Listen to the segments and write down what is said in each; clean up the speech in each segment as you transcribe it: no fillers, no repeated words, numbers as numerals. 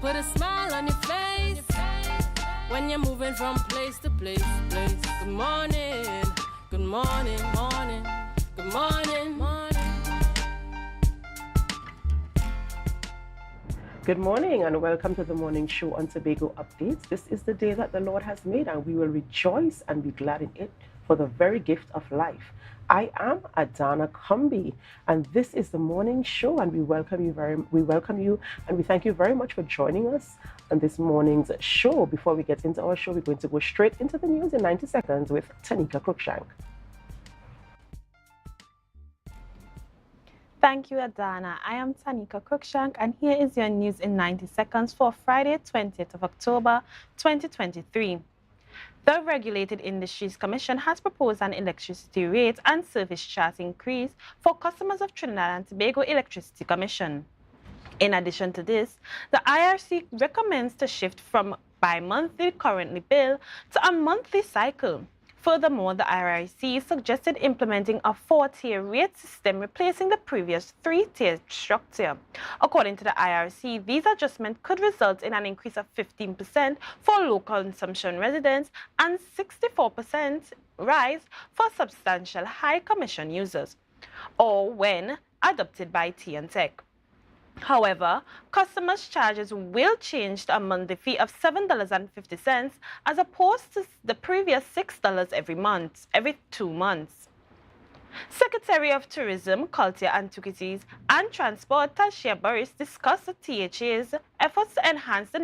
put a smile on your face when you're moving from place to place. Good morning, good morning, morning, good morning, morning. Good morning and welcome to the morning show on Tobago Updates. This is the day that the Lord has made and we will rejoice and be glad in it for the very gift of life. I am Adana Kumbi and this is the morning show and we welcome you and we thank you very much for joining us on this morning's show. Before we get into our show, we're going to go straight into the news in 90 seconds with Tanika Cruikshank. Thank you, Adana. I am Tanika Cruikshank, and here is your news in 90 seconds for Friday, 20th of October, 2023. The Regulated Industries Commission has proposed an electricity rate and service charge increase for customers of Trinidad and Tobago Electricity Commission. In addition to this, the IRC recommends to shift from bi-monthly currently bill to a monthly cycle. Furthermore, the IRC suggested implementing a 4-tier rate system, replacing the previous 3-tier structure. According to the IRC, these adjustments could result in an increase of 15% for low consumption residents and 64% rise for substantial high commission users, or when adopted by T&Tech. However, customers' charges will change to a monthly fee of $7.50 as opposed to the previous $6 every 2 months. Secretary of Tourism, Culture, Antiquities and Transport, Tasha Burris, discussed the THA's efforts to enhance the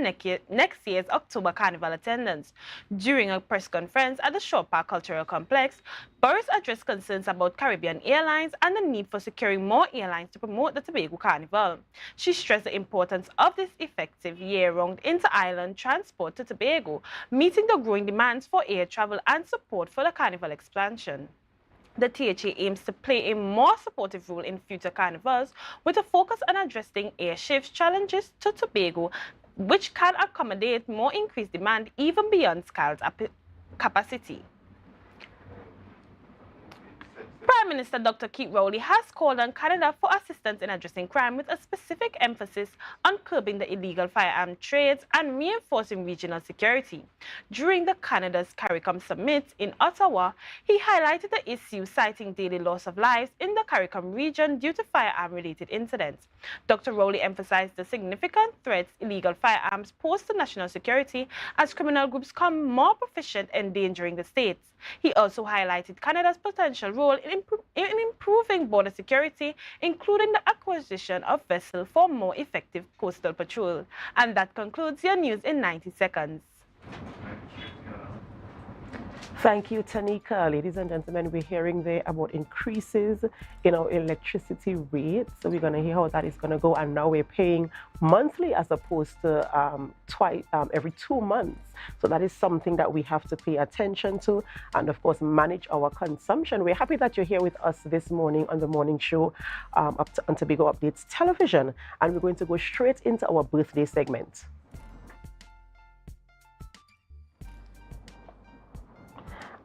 next year's October Carnival attendance. During a press conference at the Shore Park Cultural Complex, Burris addressed concerns about Caribbean Airlines and the need for securing more airlines to promote the Tobago Carnival. She stressed the importance of this effective year-round inter-island transport to Tobago, meeting the growing demands for air travel and support for the Carnival expansion. The THA aims to play a more supportive role in future carnivals with a focus on addressing air shift challenges to Tobago, which can accommodate more increased demand even beyond scaled capacity. Prime Minister Dr. Keith Rowley has called on Canada for assistance in addressing crime with a specific emphasis on curbing the illegal firearm trades and reinforcing regional security. During the Canada's CARICOM summit in Ottawa, he highlighted the issue, citing daily loss of lives in the CARICOM region due to firearm-related incidents. Dr. Rowley emphasized the significant threats illegal firearms pose to national security as criminal groups become more proficient in endangering the states. He also highlighted Canada's potential role in improving border security, including the acquisition of vessels for more effective coastal patrol. And that concludes your news in 90 seconds. Thank you, Tanika. Ladies and gentlemen, we're hearing there about increases in our electricity rates. So we're going to hear how that is going to go. And now we're paying monthly as opposed to every 2 months. So that is something that we have to pay attention to and, of course, manage our consumption. We're happy that you're here with us this morning on the morning show on Tobago Updates Television. And we're going to go straight into our birthday segment.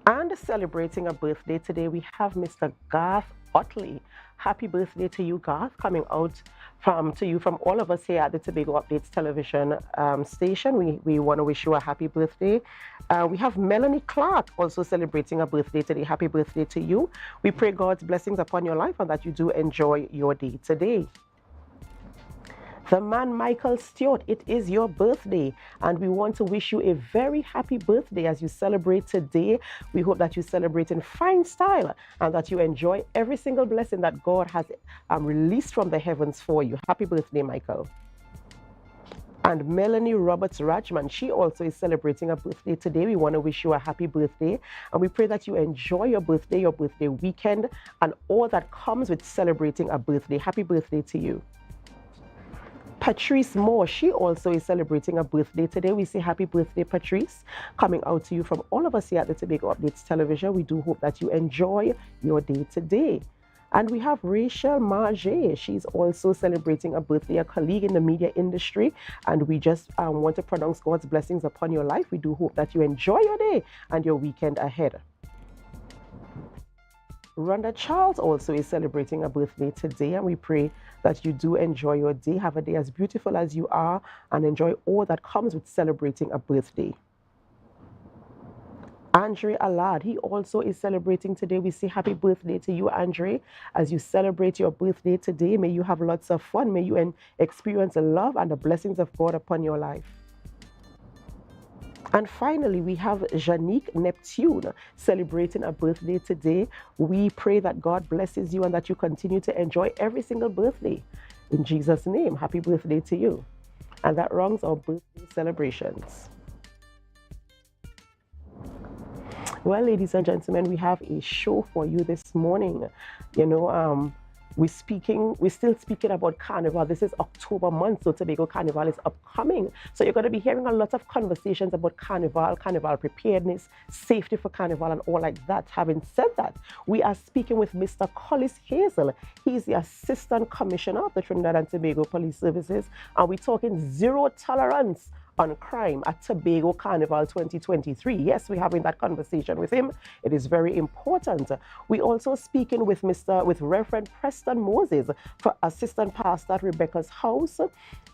And celebrating a birthday today, we have Mr. Garth Otley. Happy birthday to you, Garth, coming out to you from all of us here at the Tobago Updates television station. We want to wish you a happy birthday. We have Melanie Clark also celebrating a birthday today. Happy birthday to you. We pray God's blessings upon your life and that you do enjoy your day today. The man Michael Stewart, it is your birthday and we want to wish you a very happy birthday as you celebrate today. We hope that you celebrate in fine style and that you enjoy every single blessing that God has released from the heavens for you. Happy birthday, Michael. And Melanie Roberts Rajman, she also is celebrating a birthday today. We want to wish you a happy birthday and we pray that you enjoy your birthday weekend and all that comes with celebrating a birthday. Happy birthday to you. Patrice Moore, she also is celebrating a birthday today. We say happy birthday, Patrice, coming out to you from all of us here at the Tobago Updates Television. We do hope that you enjoy your day today. And we have Rachel Marge. She's also celebrating a birthday, a colleague in the media industry. And we just want to pronounce God's blessings upon your life. We do hope that you enjoy your day and your weekend ahead. Rhonda Charles also is celebrating a birthday today, and we pray that you do enjoy your day. Have a day as beautiful as you are and enjoy all that comes with celebrating a birthday. Andre Alad, he also is celebrating today. We say happy birthday to you, Andre. As you celebrate your birthday today, may you have lots of fun. May you experience the love and the blessings of God upon your life. And finally, we have Janique Neptune celebrating a birthday today. We pray that God blesses you and that you continue to enjoy every single birthday. In Jesus' name, happy birthday to you. And that rounds our birthday celebrations. Well, ladies and gentlemen, we have a show for you this morning. We're still speaking about Carnival. This is October month, so Tobago Carnival is upcoming. So you're going to be hearing a lot of conversations about Carnival preparedness, safety for Carnival, and all like that. Having said that, we are speaking with Mr. Collis Hazel. He's the Assistant Commissioner of the Trinidad and Tobago Police Services, and we're talking zero tolerance on crime at Tobago Carnival 2023. Yes, we're having that conversation with him. It is very important. We also speaking with Reverend Preston Moses for Assistant Pastor at Rebecca's House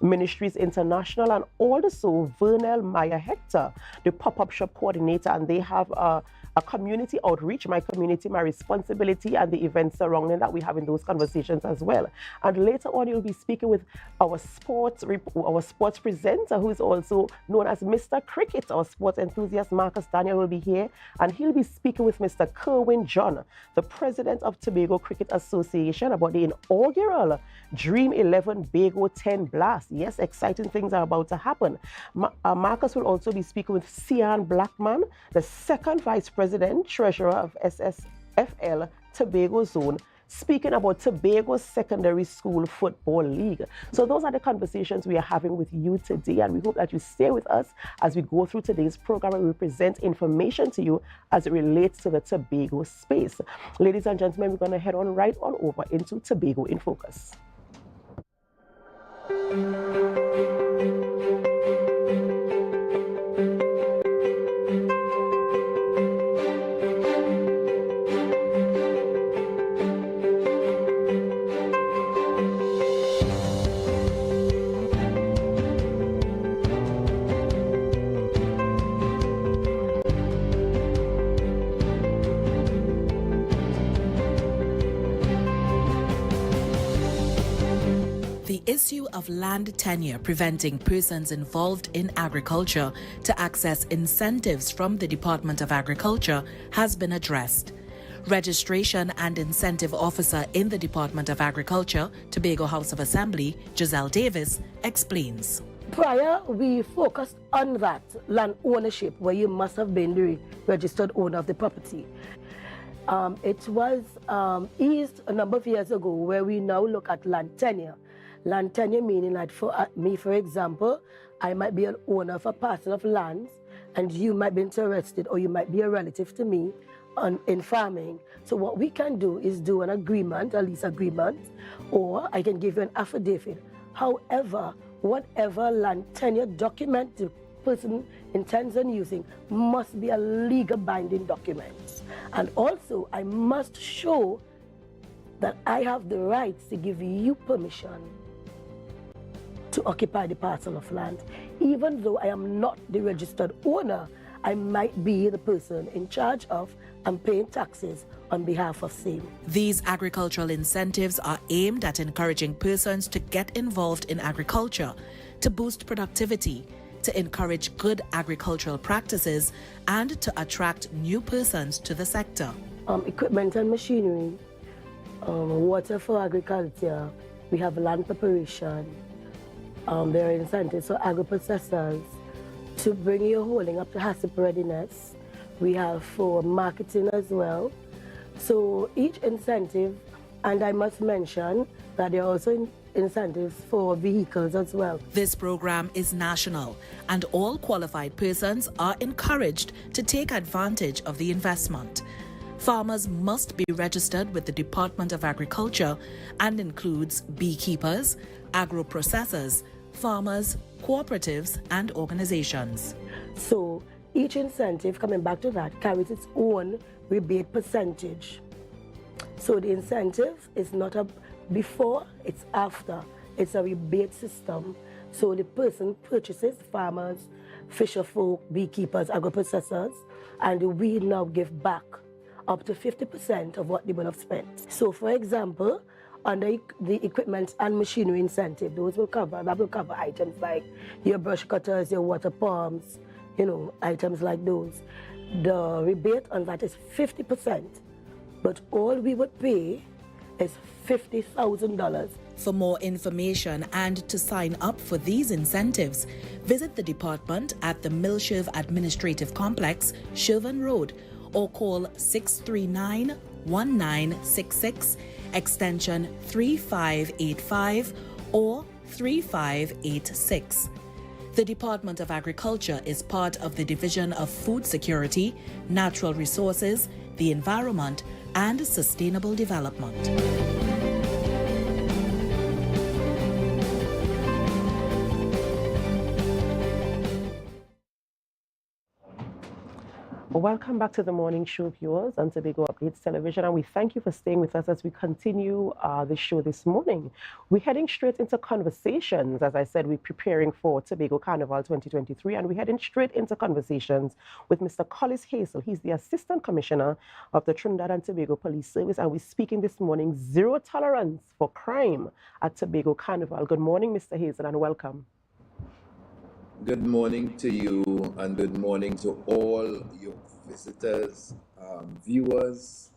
Ministries International, and also Vernel Meyer Hector, the pop-up shop coordinator, and they have a community outreach, My Community, My Responsibility, and the events surrounding that. We having those conversations as well. And later on, you'll be speaking with our sports presenter, who is also known as Mr. Cricket. Our sports enthusiast Marcus Daniel will be here, and he'll be speaking with Mr. Kerwin John, the president of Tobago Cricket Association, about the inaugural Dream 11 Bago 10 Blast. Yes, exciting things are about to happen. Marcus will also be speaking with Sian Blackman, the second vice president, treasurer of SSFL Tobago Zone, speaking about Tobago Secondary School Football League. So those are the conversations we are having with you today, and we hope that you stay with us as we go through today's program and we present information to you as it relates to the Tobago space. Ladies and gentlemen, we're going to head on right on over into Tobago in Focus. The issue of land tenure preventing persons involved in agriculture to access incentives from the Department of Agriculture has been addressed. Registration and Incentive Officer in the Department of Agriculture, Tobago House of Assembly, Giselle Davis, explains. Prior, we focused on that land ownership, where you must have been the registered owner of the property. It was eased a number of years ago, where we now look at land tenure. Land tenure meaning that for me, for example, I might be an owner of a parcel of land, and you might be interested, or you might be a relative to me in farming. So what we can do is do an agreement, a lease agreement, or I can give you an affidavit. However, whatever land tenure document the person intends on using must be a legal binding document. And also, I must show that I have the rights to give you permission to occupy the parcel of land. Even though I am not the registered owner, I might be the person in charge of and paying taxes on behalf of same. These agricultural incentives are aimed at encouraging persons to get involved in agriculture, to boost productivity, to encourage good agricultural practices, and to attract new persons to the sector. Equipment and machinery, water for agriculture, we have land preparation, there are incentives for agri-processors to bring your holding up to HACCP readiness. We have for marketing as well. So each incentive, and I must mention that there are also incentives for vehicles as well. This program is national, and all qualified persons are encouraged to take advantage of the investment. Farmers must be registered with the Department of Agriculture and includes beekeepers, agro-processors, farmers, cooperatives, and organizations. So each incentive, coming back to that, carries its own rebate percentage. So the incentive is not a before, it's after. It's a rebate system. So the person purchases, farmers, fisher folk, beekeepers, agro-processors, and we now give back up to 50% of what they would have spent. So for example, under the equipment and machinery incentive, that will cover items like your brush cutters, your water pumps, items like those. The rebate on that is 50%, but all we would pay is $50,000. For more information and to sign up for these incentives, visit the department at the Milshave Administrative Complex, Shervan Road, or call 639-1966, extension 3585 or 3586. The Department of Agriculture is part of the Division of Food Security, Natural Resources, the Environment, and Sustainable Development. Welcome back to the morning show, viewers, on Tobago Updates Television, and we thank you for staying with us as we continue the show this morning. We're heading straight into conversations. As I said, we're preparing for Tobago Carnival 2023, and we're heading straight into conversations with Mr. Collis Hazel. He's the Assistant Commissioner of the Trinidad and Tobago Police Service, and we're speaking this morning, zero tolerance for crime at Tobago Carnival. Good morning, Mr. Hazel, and welcome. Good morning to you, and good morning to all your visitors, viewers,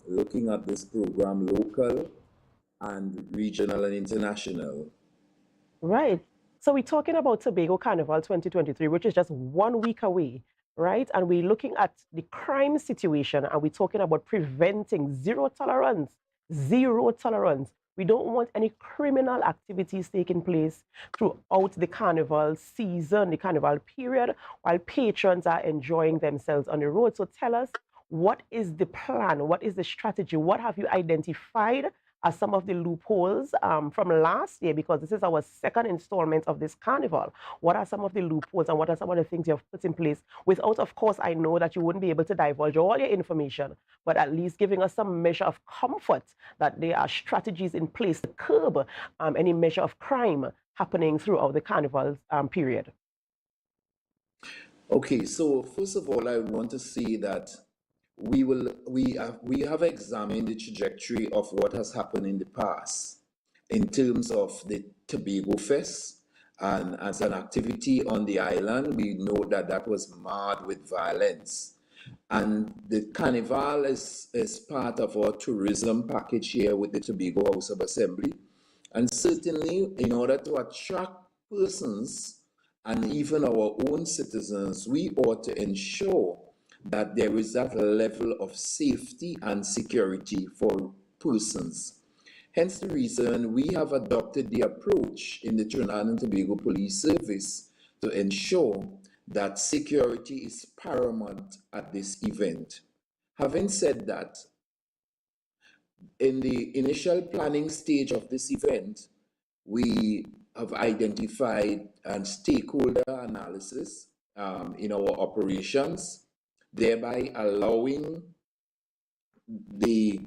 looking at this program, local and regional and international. Right. So we're talking about Tobago Carnival 2023, which is just 1 week away, right? And we're looking at the crime situation, and we're talking about preventing zero tolerance. Zero tolerance. We don't want any criminal activities taking place throughout the carnival season, the carnival period, while patrons are enjoying themselves on the road. So tell us, what is the plan? What is the strategy? What have you identified as some of the loopholes from last year? Because this is our second installment of this carnival. What are some of the loopholes, and what are some of the things you have put in place? Without, of course, I know that you wouldn't be able to divulge all your information, but at least giving us some measure of comfort that there are strategies in place to curb any measure of crime happening throughout the carnival period. Okay, so first of all, I want to say that we have examined the trajectory of what has happened in the past in terms of the Tobago Fest, and as an activity on the island, we know that that was marred with violence. And the Carnival is part of our tourism package here with the Tobago House of Assembly. And certainly, in order to attract persons and even our own citizens, we ought to ensure that there is that level of safety and security for persons. Hence the reason we have adopted the approach in the Trinidad and Tobago Police Service to ensure that security is paramount at this event. Having said that, in the initial planning stage of this event, we have identified stakeholder analysis in our operations, thereby allowing the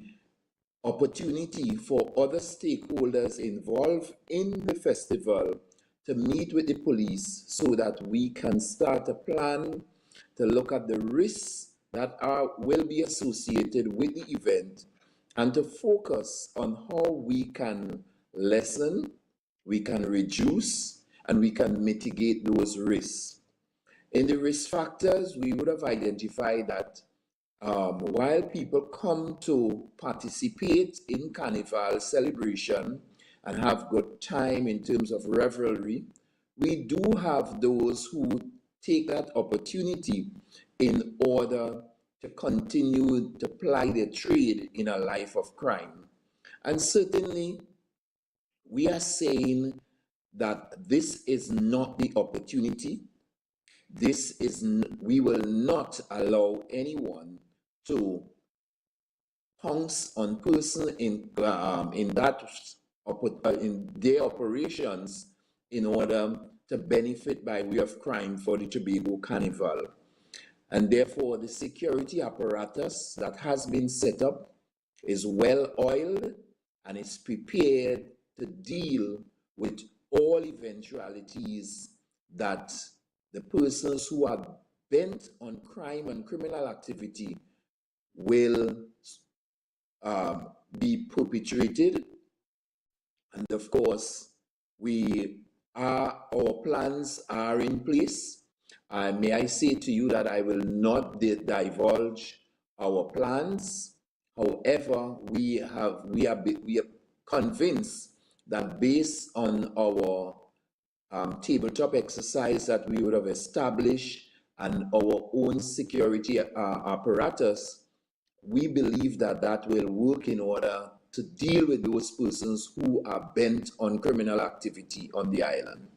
opportunity for other stakeholders involved in the festival to meet with the police so that we can start a plan to look at the risks that will be associated with the event and to focus on how we can lessen, we can reduce, and we can mitigate those risks. In the risk factors, we would have identified that while people come to participate in Carnival celebration and have good time in terms of revelry, we do have those who take that opportunity in order to continue to ply their trade in a life of crime. And certainly, we are saying that this is not the opportunity. We will not allow anyone to pounce on person in their operations in order to benefit by way of crime for the Tobago Carnival. And therefore, the security apparatus that has been set up is well oiled, and is prepared to deal with all eventualities that the persons who are bent on crime and criminal activity will be perpetrated. And of course, our plans are in place. May I say to you that I will not divulge our plans. However, we are convinced that based on our tabletop exercise that we would have established and our own security apparatus, we believe that that will work in order to deal with those persons who are bent on criminal activity on the island.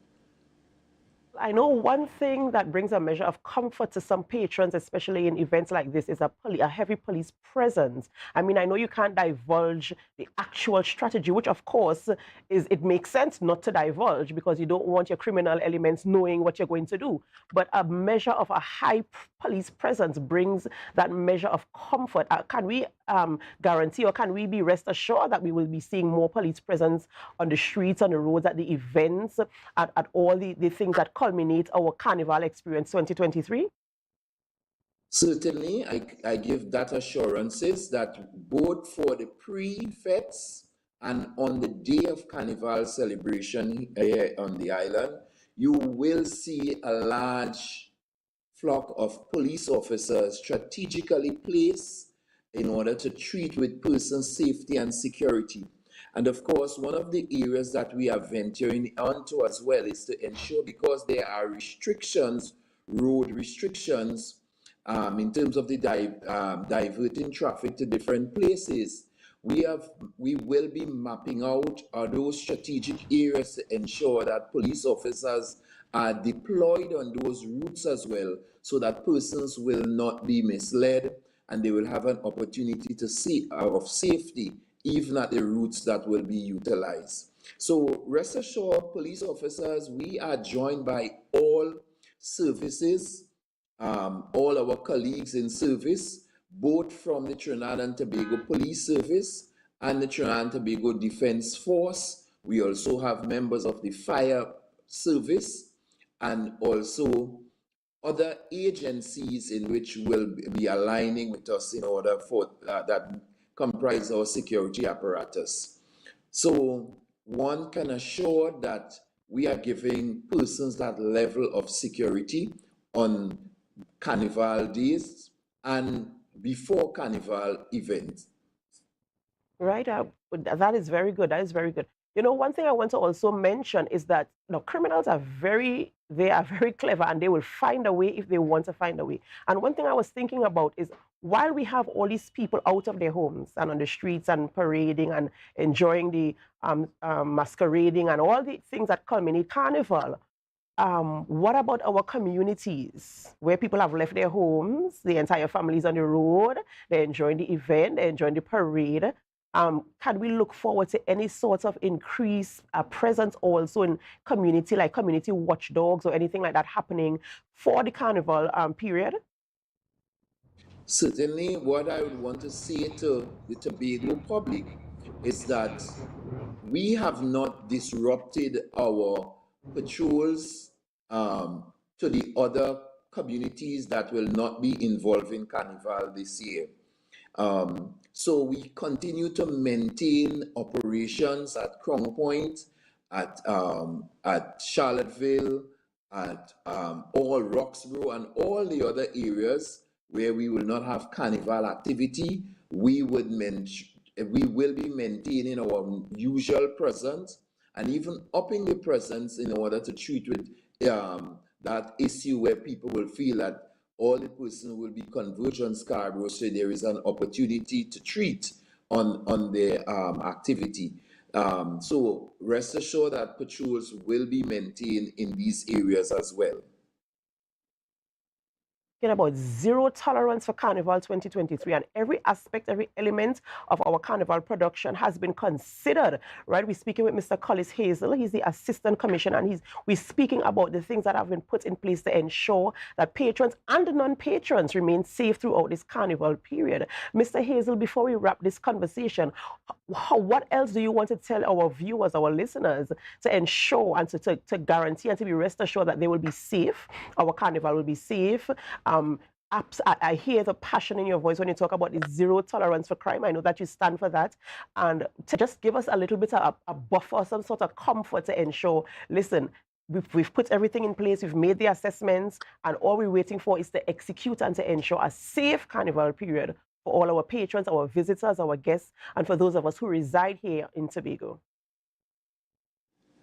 I know one thing that brings a measure of comfort to some patrons, especially in events like this, is a heavy police presence. I mean, I know you can't divulge the actual strategy, which of course it makes sense not to divulge because you don't want your criminal elements knowing what you're going to do. But a measure of a high police presence brings that measure of comfort. Can we guarantee, or can we be rest assured that we will be seeing more police presence on the streets, on the roads, at the events, at all the things that culminate our Carnival experience 2023? Certainly, I give that assurances that both for the pre-fets and on the day of Carnival celebration here on the island, you will see a large flock of police officers strategically placed in order to treat with person safety and security. And of course, one of the areas that we are venturing onto as well is to ensure, because there are restrictions, road restrictions, in terms of the diverting traffic to different places, we will be mapping out those strategic areas to ensure that police officers are deployed on those routes as well, so that persons will not be misled and they will have an opportunity to see of safety even at the routes that will be utilized. So rest assured, police officers, we are joined by all services, all our colleagues in service, both from the Trinidad and Tobago Police Service and the Trinidad and Tobago Defense Force. We also have members of the Fire Service and also other agencies in which will be aligning with us in order for that comprise our security apparatus. So one can assure that we are giving persons that level of security on Carnival days and before Carnival events. Right. That is very good. That is very good. You know, one thing I want to also mention is that criminals are very clever, and they will find a way if they want to find a way. And one thing I was thinking about is, while we have all these people out of their homes and on the streets and parading and enjoying the masquerading and all the things that culminate Carnival, what about our communities where people have left their homes, the entire families on the road, they're enjoying the event, they're enjoying the parade? Can we look forward to any sort of increased presence also in community, like community watchdogs or anything like that happening for the Carnival period? Certainly, what I would want to say to the Tobago public is that we have not disrupted our patrols to the other communities that will not be involved in Carnival this year. So we continue to maintain operations at Crown Point, at Charlottesville, at all Roxborough and all the other areas where we will not have Carnival activity. We will be maintaining our usual presence and even upping the presence in order to treat with that issue where people will feel that all the person will be converged on Scarborough, so there is an opportunity to treat on their activity. So rest assured that patrols will be maintained in these areas as well. about zero tolerance for Carnival 2023, and every aspect, every element of our Carnival production has been considered, right? We're speaking with Mr. Collis Hazel. He's the Assistant Commissioner, and we're speaking about the things that have been put in place to ensure that patrons and non-patrons remain safe throughout this Carnival period. Mr. Hazel, before we wrap this conversation, what else do you want to tell our viewers, our listeners, to ensure and to guarantee and to be rest assured that they will be safe, our Carnival will be safe? I hear the passion in your voice when you talk about the zero tolerance for crime. I know that you stand for that. And to just give us a little bit of a buffer, some sort of comfort to ensure, listen, we've put everything in place, we've made the assessments, and all we're waiting for is to execute and to ensure a safe Carnival period for all our patrons, our visitors, our guests, and for those of us who reside here in Tobago.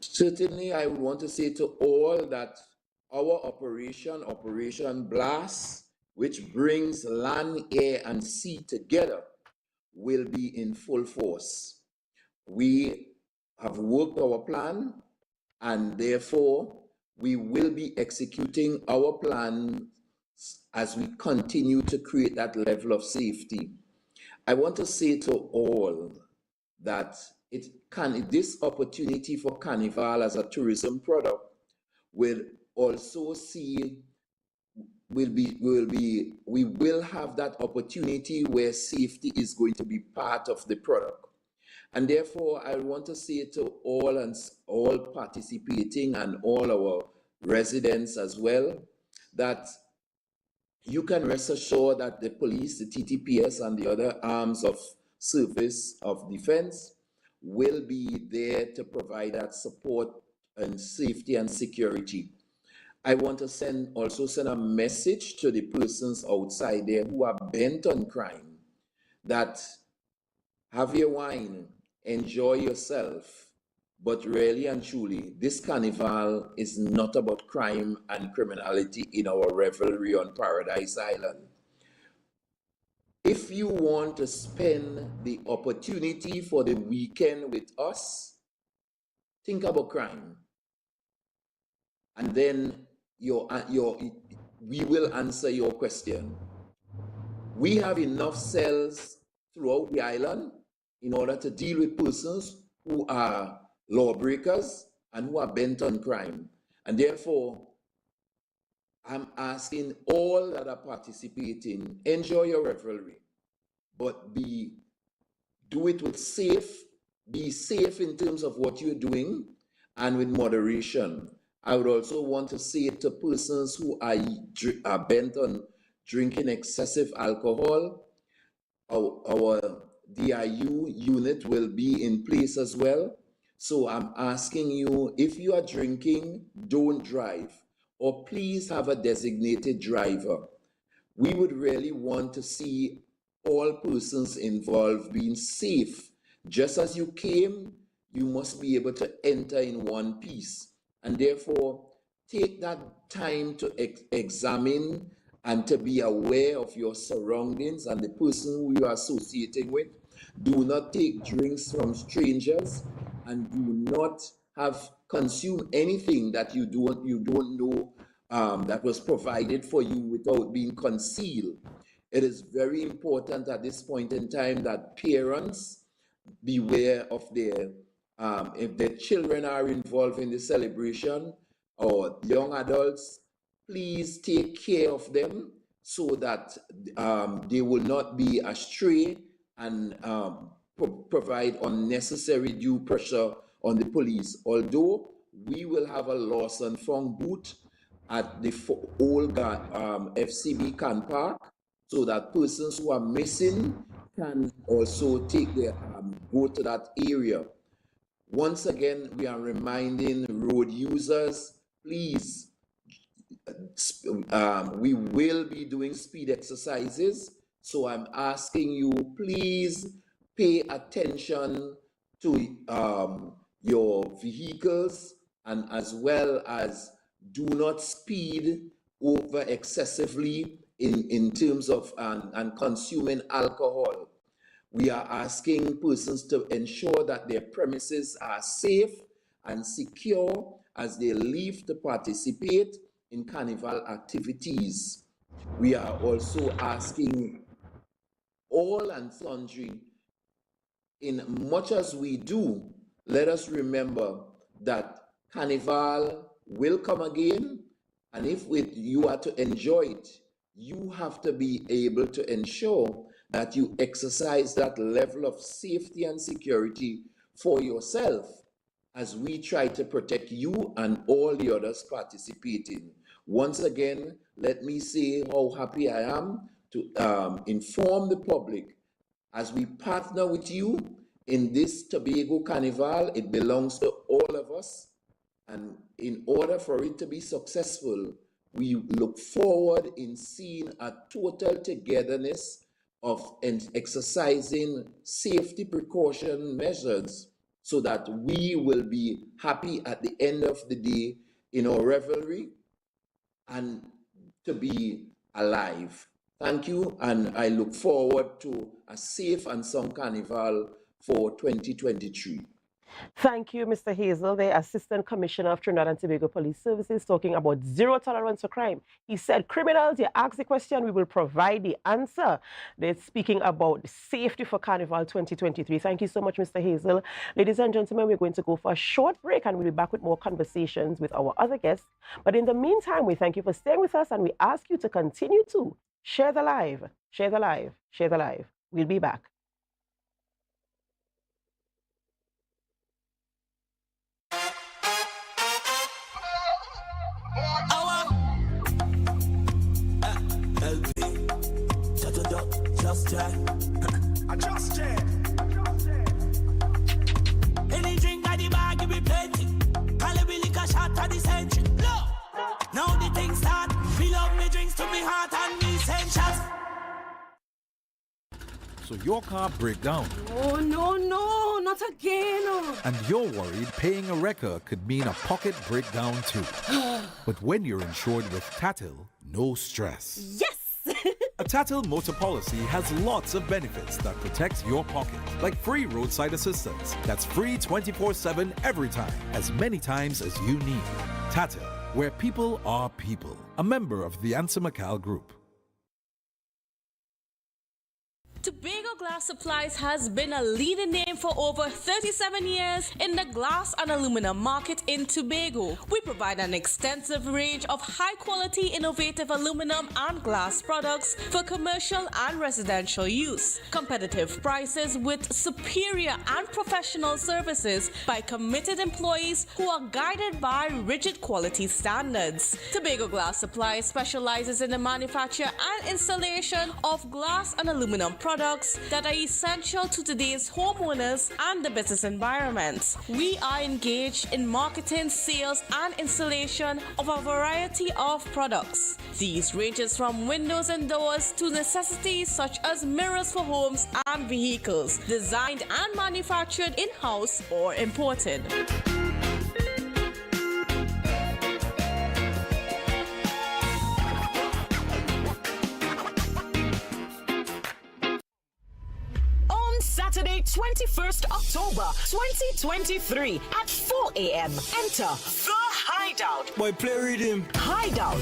Certainly, I would want to say to all that our Operation Blast, which brings land, air, and sea together, will be in full force. We have worked our plan, and therefore we will be executing our plan as we continue to create that level of safety. I want to say to all that this opportunity for Carnival as a tourism product will also see we will have that opportunity where safety is going to be part of the product. And therefore, I want to say to all participating and all our residents as well, that you can rest assured that the police, the TTPS, and the other arms of service of defense will be there to provide that support and safety and security. I want to also send a message to the persons outside there who are bent on crime that have your wine, enjoy yourself, but really and truly, this Carnival is not about crime and criminality in our revelry on Paradise Island. If you want to spend the opportunity for the weekend with us, think about crime. And then we will answer your question. We have enough cells throughout the island in order to deal with persons who are lawbreakers and who are bent on crime. And therefore, I'm asking all that are participating, enjoy your revelry, but do it with be safe in terms of what you're doing and with moderation. I would also want to say to persons who are bent on drinking excessive alcohol, our DIU unit will be in place as well. So I'm asking you, if you are drinking, don't drive, or please have a designated driver. We would really want to see all persons involved being safe. Just as you came, you must be able to enter in one piece. And therefore, take that time to examine and to be aware of your surroundings and the person who you are associating with. Do not take drinks from strangers, and do not consume anything that you don't know that was provided for you without being concealed. It is very important at this point in time that parents beware of if their children are involved in the celebration or young adults, please take care of them so that they will not be astray and provide unnecessary due pressure on the police. Although we will have a lost and found booth at the old FCB Can Park, so that persons who are missing can also go to that area. Once again, we are reminding road users, please, we will be doing speed exercises. So I'm asking you, please pay attention to your vehicles, and as well as do not speed over excessively in terms of and consuming alcohol. We are asking persons to ensure that their premises are safe and secure as they leave to participate in Carnival activities. We are also asking all and sundry, in much as we do, let us remember that Carnival will come again, and if you are to enjoy it, you have to be able to ensure that you exercise that level of safety and security for yourself as we try to protect you and all the others participating. Once again, let me say how happy I am to inform the public as we partner with you in this Tobago Carnival. It belongs to all of us. And in order for it to be successful, we look forward in seeing a total togetherness of exercising safety precaution measures so that we will be happy at the end of the day in our revelry and to be alive. Thank you, and I look forward to a safe and sound carnival for 2023. Thank you, Mr. Hazel, the Assistant Commissioner of Trinidad and Tobago Police Services, talking about zero tolerance for crime. He said, criminals, you ask the question, we will provide the answer. They're speaking about safety for Carnival 2023. Thank you so much, Mr. Hazel. Ladies and gentlemen, we're going to go for a short break and we'll be back with more conversations with our other guests. But in the meantime, we thank you for staying with us and we ask you to continue to share the live, share the live, share the live. We'll be back. Any drink at the bar, give me plenty. Calibre liquor shot at the century. No. Now the thing start. Me love me drinks to me heart and me essentials. So your car break down. Oh, no, not again. And you're worried paying a wrecker could mean a pocket breakdown too. But when you're insured with Tatil, no stress. Yes! A Tatil motor policy has lots of benefits that protect your pocket, like free roadside assistance. That's free 24/7 every time, as many times as you need. Tatil, where people are people. A member of the Ansa McCall Group. Tobago Glass Supplies has been a leading name for over 37 years in the glass and aluminum market in Tobago. We provide an extensive range of high-quality, innovative aluminum and glass products for commercial and residential use. Competitive prices with superior and professional services by committed employees who are guided by rigid quality standards. Tobago Glass Supplies specializes in the manufacture and installation of glass and aluminum products that are essential to today's homeowners and the business environment. We are engaged in marketing, sales, and installation of a variety of products. These ranges from windows and doors to necessities such as mirrors for homes and vehicles, designed and manufactured in-house or imported. Saturday, 21st October 2023 at 4 a.m. Enter The Hideout. Boy, play rhythm. Hideout.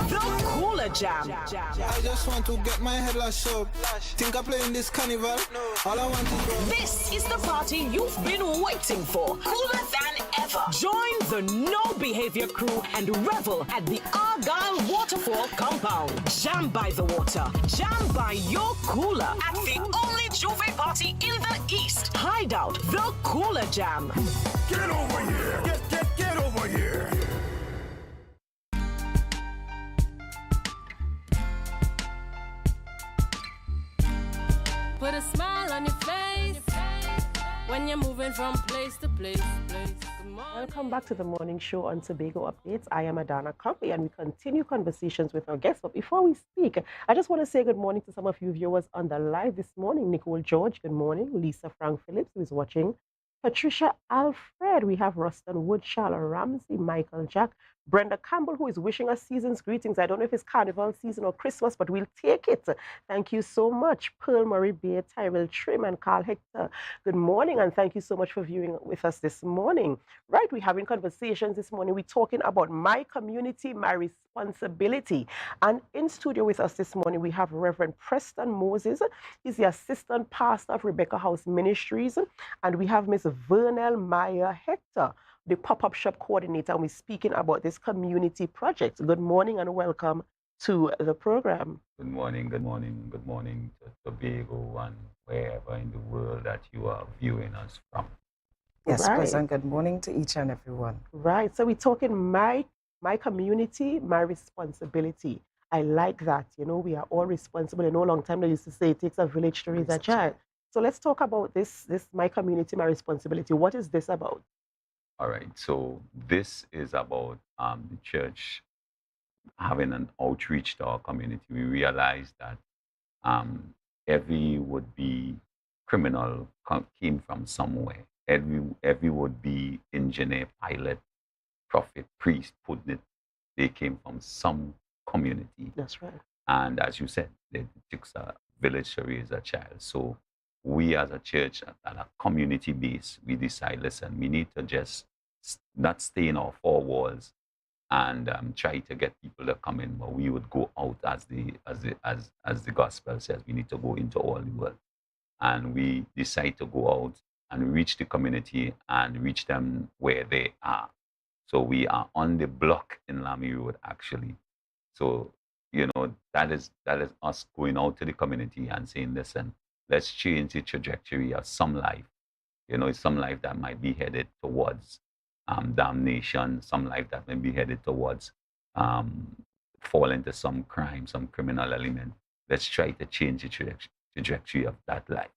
The Cooler Jam. I just want to get my head lashed up. Think I play in this carnival? All I want is go. This is the party you've been waiting for. Cooler than ever. Join the No Behavior crew and revel at the Argyle Waterfall compound. Jam by the water. Jam by your cooler at the only Juve party in the East. Hideout, the Cooler Jam. Get over here! Get over here! Put a smile on your face when you're moving from place to place. Good morning. Welcome back to the morning show on Tobago Updates. I am Adana Company and we continue conversations with our guests. But before we speak, I just want to say good morning to some of you viewers on the live this morning. Nicole George, good morning. Lisa Frank Phillips, who is watching. Patricia Alfred, we have Ruston Wood, Charlotte Ramsey, Michael Jack, Brenda Campbell, who is wishing us season's greetings. I don't know if it's Carnival season or Christmas, but we'll take it. Thank you so much. Pearl Murray Beard, Tyrell Trim, and Carl Hector. Good morning, and thank you so much for viewing with us this morning. Right, we're having conversations this morning. We're talking about my community, my responsibility. And in studio with us this morning, we have Reverend Preston Moses. He's the assistant pastor of Rebecca House Ministries. And we have Miss Vernell Meyer Hector, the pop-up shop coordinator, and we're speaking about this community project. Good morning and welcome to the program. Good morning, good morning, good morning to Tobago and wherever in the world that you are viewing us from. Yes, Right. President, good morning to each and everyone. Right, so we're talking my community, my responsibility. I like that. You know, we are all responsible. In a long time they used to say it takes a village to raise a child. So let's talk about this my community, my responsibility. What is this about? All right, so this is about the church having an outreach to our community. We realized that every would-be criminal came from somewhere. Every would-be engineer, pilot, prophet, priest, pundit, they came from some community. That's right. And as you said, it takes a village to raise a child. So we as a church at a community base, we decide, listen, we need to just not stay in our four walls and try to get people to come in, but we would go out as the gospel says. We need to go into all the world, and we decide to go out and reach the community and reach them where they are. So we are on the block in Lamy Road actually. So that is us going out to the community and saying, listen, let's change the trajectory of some life. Some life that might be headed towards damnation, some life that may be headed towards fall into some crime, some criminal element. Let's try to change the trajectory of that life.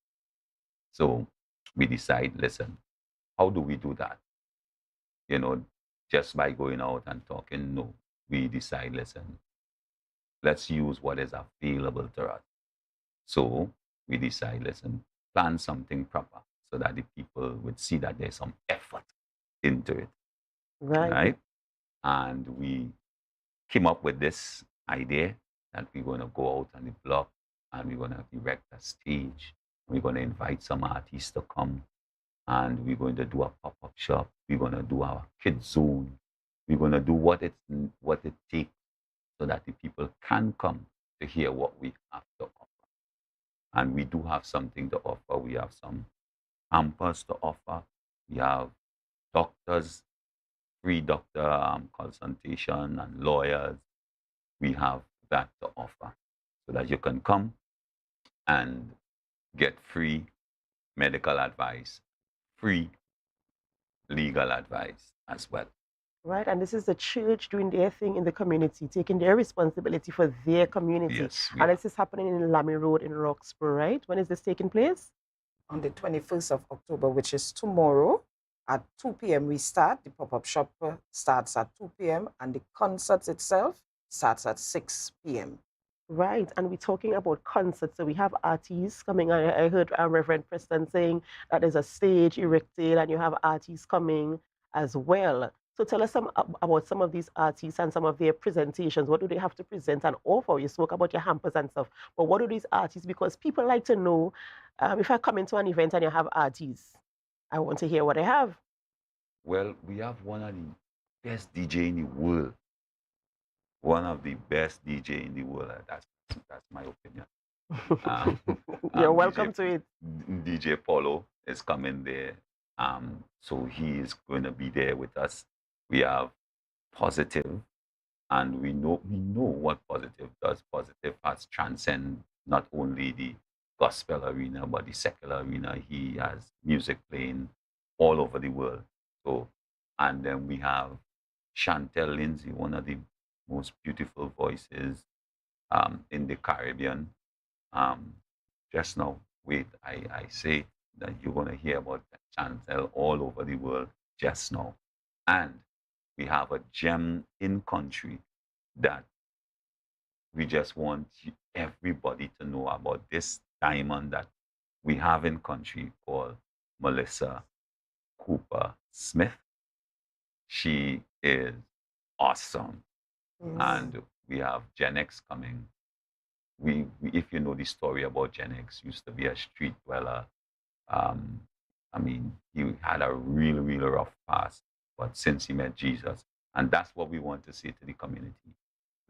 So we decide, listen, how do we do that? Just by going out and talking? No. We decide, listen, let's use what is available to us. So we decide, listen, plan something proper so that the people would see that there's some effort into it. Right? And we came up with this idea that we're going to go out on the block and we're going to erect a stage. We're going to invite some artists to come and we're going to do a pop-up shop. We're going to do our kids zone. We're going to do what it takes so that the people can come to hear what we have to offer. And we do have something to offer. We have some hampers to offer. We have doctors, free doctor consultation, and lawyers. We have that to offer so that you can come and get free medical advice, free legal advice as well. Right, and this is the church doing their thing in the community, taking their responsibility for their community. Yes, and this is happening in Lamy Road in Roxborough, right? When is this taking place? On the 21st of October, which is tomorrow, at 2 p.m. we start. The pop-up shop starts at 2 p.m. and the concert itself starts at 6 p.m. Right, and we're talking about concerts. So we have artists coming. I heard Reverend Preston saying that there's a stage erected and you have artists coming as well. So tell us about some of these artists and some of their presentations. What do they have to present and offer? You spoke about your hampers and stuff, but what do these artists, because people like to know, if I come into an event and you have artists, I want to hear what they have. Well, we have one of the best DJ in the world. One of the best DJ in the world. That's my opinion. You're welcome to it. DJ Polo is coming there. So he is going to be there with us. We have Positive, and we know what Positive does. Positive has transcended not only the gospel arena, but the secular arena. He has music playing all over the world. So, and then we have Chantel Lindsay, one of the most beautiful voices in the Caribbean. Just now, wait, I say that you're going to hear about Chantel all over the world just now. And we have a gem in country that we just want everybody to know about, this diamond that we have in country called Melissa Cooper Smith. She is awesome. Yes. And we have Gen X coming. If you know the story about Gen X, used to be a street dweller. I mean, he had a real, real rough past, but since he met Jesus, and that's what we want to say to the community.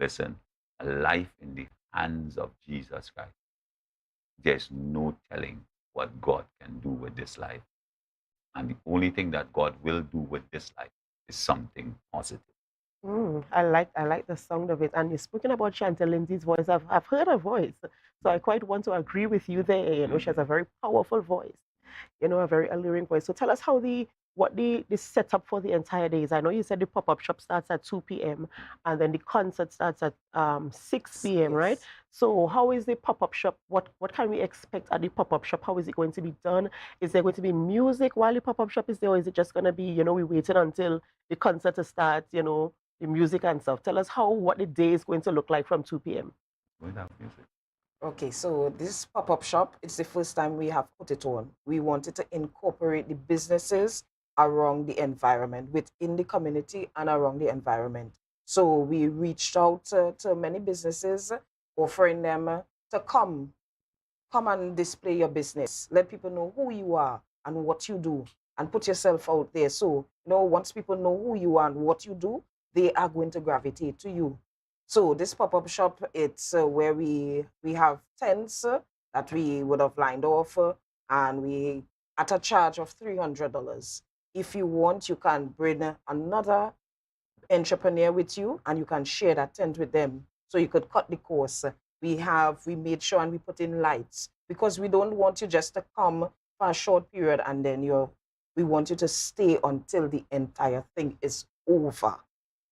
Listen, a life in the hands of Jesus Christ. There's no telling what God can do with this life. And the only thing that God will do with this life is something positive. I like the sound of it. And you're speaking about Chantal Lindsay's voice. I've heard her voice, so I quite want to agree with you there. You know, she has a very powerful voice. You know, a very alluring voice. So tell us what the setup for the entire day is. I know you said the pop-up shop starts at 2 p.m. and then the concert starts at 6 p.m., right? Yes. So how is the pop-up shop? What can we expect at the pop-up shop? How is it going to be done? Is there going to be music while the pop-up shop is there, or is it just going to be, you know, we waiting until the concert to start, you know, the music and stuff? Tell us what the day is going to look like from 2 p.m. Without music. Okay, so this pop-up shop, it's the first time we have put it on. We wanted to incorporate the businesses around the environment, within the community and around the environment. So we reached out to many businesses, offering them to come and display your business. Let people know who you are and what you do, and put yourself out there. So, you know, once people know who you are and what you do, they are going to gravitate to you. So this pop-up shop, it's where we have tents that we would have lined off, and we at a charge of $300. If you want, you can bring another entrepreneur with you, and you can share that tent with them. So you could cut the cost. We made sure, and we put in lights, because we don't want you just to come for a short period and then we want you to stay until the entire thing is over.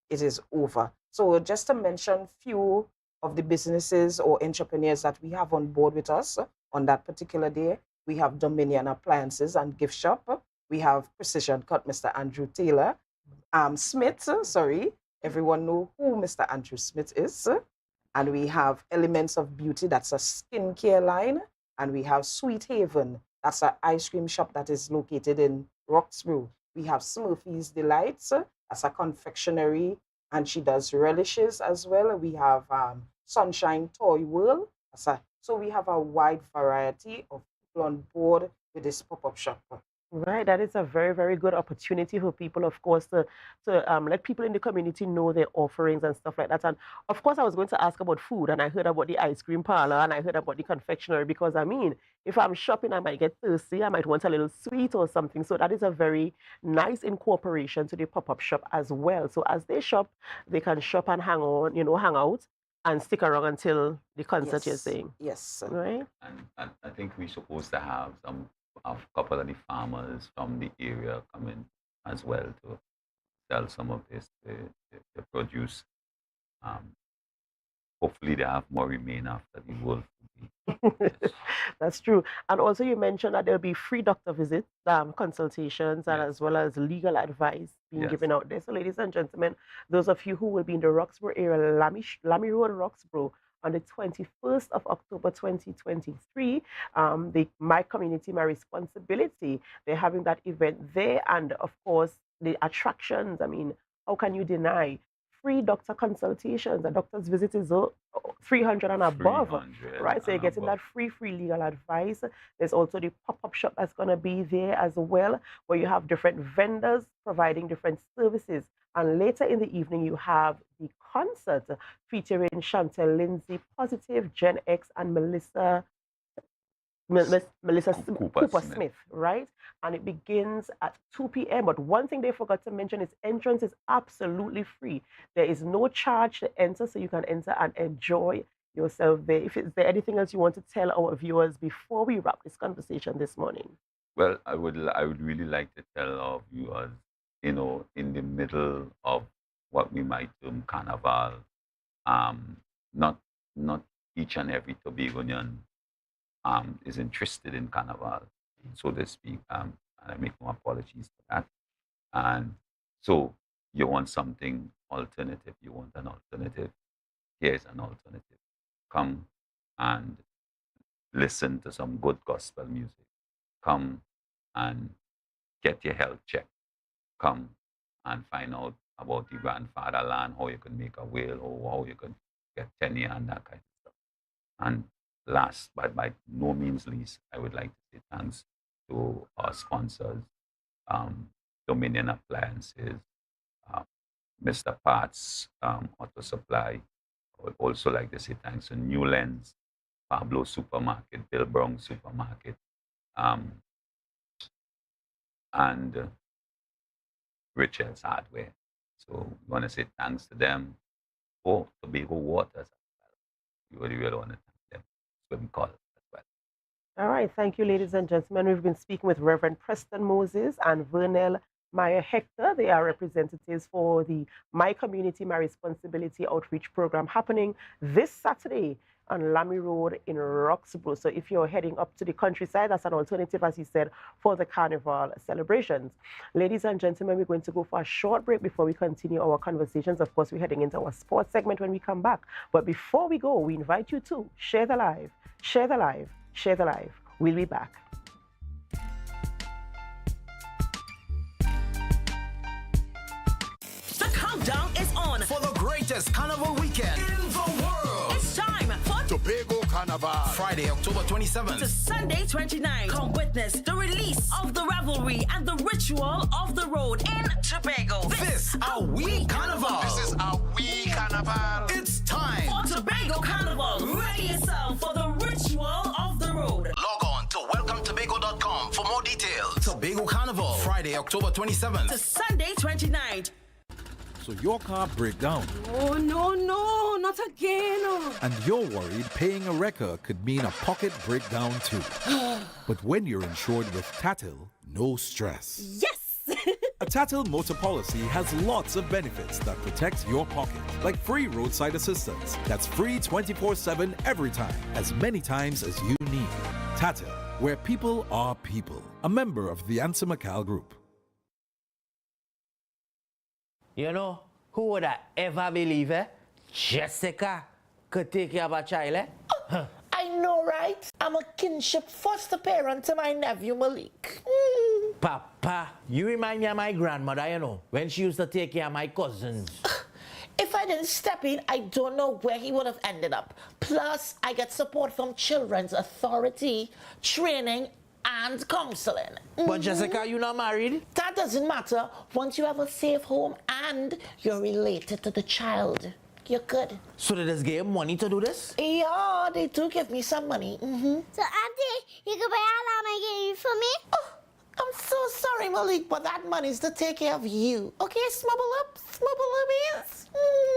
It is over. So just to mention few of the businesses or entrepreneurs that we have on board with us on that particular day, we have Dominion Appliances and Gift Shop. We have Precision Cut, Mr. Andrew Taylor. Smith, sorry, everyone know who Mr. Andrew Smith is. And we have Elements of Beauty, that's a skincare line. And we have Sweet Haven, that's an ice cream shop that is located in Roxborough. We have Smurfy's Delights, that's a confectionery, and she does relishes as well. We have Sunshine Toy World. So we have a wide variety of people on board with this pop-up shop. Right, that is a very, very good opportunity for people, of course, to let people in the community know their offerings and stuff like that. And of course, I was going to ask about food, and I heard about the ice cream parlor, and I heard about the confectionery, because I mean, if I'm shopping, I might get thirsty, I might want a little sweet or something. So that is a very nice incorporation to the pop-up shop as well. So as they shop, they can shop and hang on, you know, hang out and stick around until the concert, you're saying. Yes. Right? And I think we're supposed to have a couple of the farmers from the area coming as well to sell some of this the produce. Hopefully they have more remain after the Wolf. Yes. That's true. And also you mentioned that there'll be free doctor visits, consultations, and as well as legal advice being given out there. So ladies and gentlemen, those of you who will be in the Roxborough area, Lamy Road, Roxborough, on the 21st of October 2023, My Community, My Responsibility, they're having that event there. And of course, the attractions, I mean, how can you deny? Free doctor consultations. A doctor's visit is 300 and above, 300 right? So you're getting that free legal advice. There's also the pop-up shop that's going to be there as well, where you have different vendors providing different services. And later in the evening, you have the concert featuring Chantel Lindsay, Positive, Gen X, and Melissa Cooper Smith, right? And it begins at 2 p.m. But one thing they forgot to mention is entrance is absolutely free. There is no charge to enter, so you can enter and enjoy yourself there. Is there anything else you want to tell our viewers before we wrap this conversation this morning? Well, I would really like to tell our viewers, you know, in the middle of what we might term Carnival, not each and every Tobagonian is interested in Carnival, so to speak. And I make no apologies for that. And so you want something alternative, you want an alternative. Here's an alternative. Come and listen to some good gospel music. Come and get your health checked. Come and find out about the grandfatherland, how you can make a will, or how you can get tenure and that kind of stuff. And last, but by no means least, I would like to say thanks to our sponsors, Dominion Appliances, Mr. Parts, Auto Supply. I would also like to say thanks to New Lens, Pablo Supermarket, Bill Brown Supermarket, and Richard's Hardware. So we want to say thanks to them. Oh, Tobago Waters as well. We really want to thank them. Swim call as well. All right, thank you, ladies and gentlemen. We've been speaking with Reverend Preston Moses and Vernell Meyer Hector. They are representatives for the My Community, My Responsibility outreach program happening this Saturday on Lamy Road in Roxborough. So if you're heading up to the countryside, that's an alternative, as he said, for the Carnival celebrations. Ladies and gentlemen, we're going to go for a short break before we continue our conversations. Of course, we're heading into our sports segment when we come back. But before we go, we invite you to share the live, share the live, share the live. We'll be back. The countdown is on For the greatest carnival weekend in the world. It's time for Tobago Carnival. Friday, October 27th. to Sunday 29. Come witness the release of the revelry and the ritual of the road in Tobago. This our wee carnival. This is our wee carnival. It's time For Tobago Carnival, ready yourself for the ritual of the road. Log on to welcometobago.com for more details. Tobago Carnival, Friday, October 27th. To Sunday 29th. So your car break down Oh, no, not again. and you're worried paying a wrecker could mean a pocket breakdown too. But when you're insured with Tatil, no stress. Yes! A Tatil motor policy has lots of benefits that protect your pocket, like free roadside assistance. That's free 24/7 every time, as many times as you need. Tatil, where people are people. A member of the Answer McCall Group. You know, who would I ever believe, Jessica could take care of a child, I know, right? I'm a kinship foster parent to my nephew Malik. Papa, you remind me of my grandmother, you know, when she used to take care of my cousins. If I didn't step in, I don't know where he would have ended up. Plus, I get support from Children's Authority, training, and counseling. But Jessica, you not married? That doesn't matter once you have a safe home and you're related to the child. You're good. So did this give money to do this? Yeah, they do give me some money. So, Auntie, you can buy a Lamborghini for me? Oh, I'm so sorry, Malik, but that money's to take care of you. Okay, smubble up is.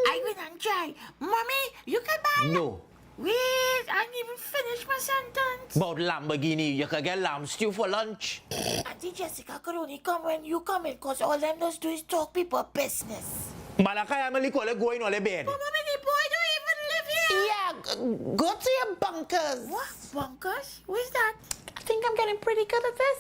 I will not try. Mommy, you can buy No. Wait, I didn't even finish my sentence. About Lamborghini, you could get lamb stew for lunch. Auntie Jessica could only come when you come in, because all them does do is talk people business. Malakay, I'm going going on the bed. But Mommy, the boy don't even live here. Yeah, go to your bunkers. What? Bunkers? Where's that? I think I'm getting pretty good at this.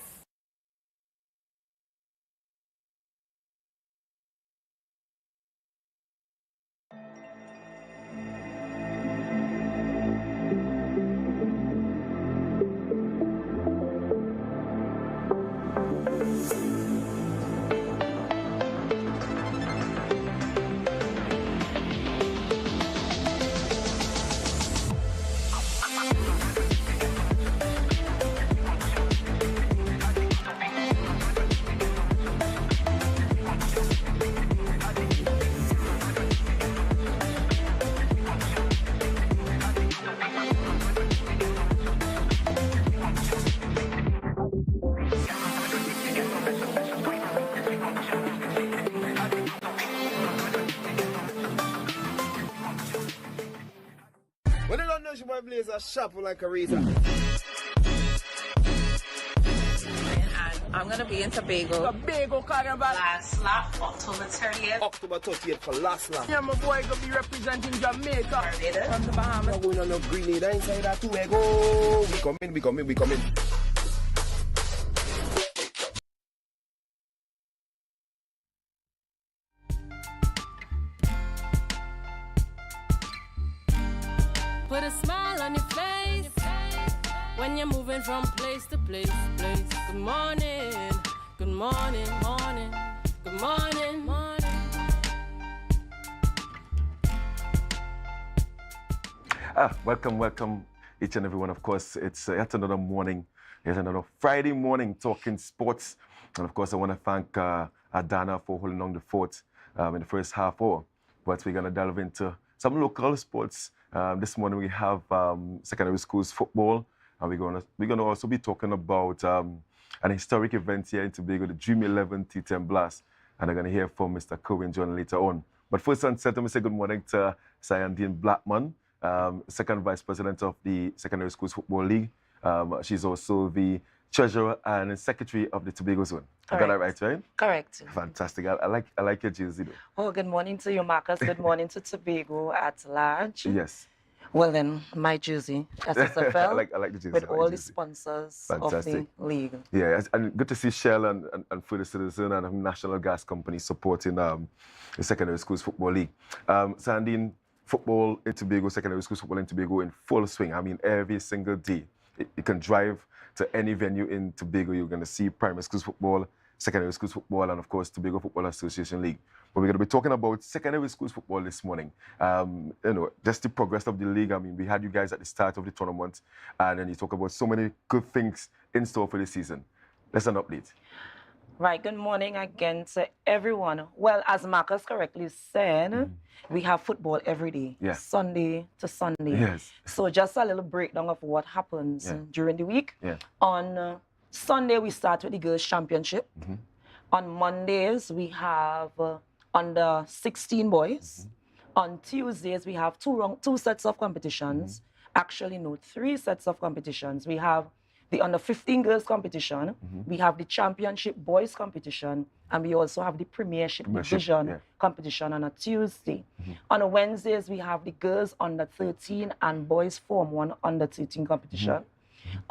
When you don't know she might blaze a shop like a razor. I'm gonna be in Tobago. Tobago Carnival. Last lap, October 30th. October 30th for last lap. Yeah, my boy gonna be representing Jamaica. Barbados. From the Bahamas. We're going on a Grenada inside that Tobago. We coming. Put a smile on your face when you're moving from place to place. Good morning, good morning, morning, good morning, morning. Welcome, each and everyone. Of course, it's yet another morning, yet another Friday morning talking sports. And of course, I want to thank Adana for holding on the fort in the first half hour. But we're going to delve into some local sports. This morning we have secondary schools football, and we're going to also be talking about an historic event here in Tobago, the Dream 11 T10 Blast. And I'm going to hear from Mr. Cohen John later on. But first and let me say good morning to Sayandine Blackman, second vice president of the Secondary Schools Football League. She's also the treasurer and secretary of the Tobago Zone. I got that right, right? Correct. Fantastic. I like your jersey, though. Oh, good morning to you, Marcus. Good morning to Tobago at large. Yes. Well, then, my jersey, SSFL, I like the jersey. with all the sponsors Fantastic. of the league. Yeah, and good to see Shell and Food Citizen and National Gas Company supporting the Secondary Schools Football League. Sandine, football in Tobago, Secondary Schools Football in Tobago in full swing. I mean, every single day. You can drive to any venue in Tobago, you're going to see primary schools football, secondary schools football, and of course, Tobago Football Association League. But we're going to be talking about secondary schools football this morning. Just the progress of the league. I mean, we had you guys at the start of the tournament, and then you talk about so many good things in store for the season. Let's an update. Right, good morning again to everyone. Well, as Marcus correctly said, we have football every day, Sunday to Sunday. Yes. So just a little breakdown of what happens during the week. Yeah. On Sunday, we start with the Girls' Championship. On Mondays, we have under 16 boys. On Tuesdays, we have two sets of competitions. Actually, no, 3 sets of competitions. We have the under 15 girls competition, we have the championship boys competition, and we also have the premiership division competition on a Tuesday. On a Wednesdays, we have the girls under 13 and boys Form 1 under 13 competition.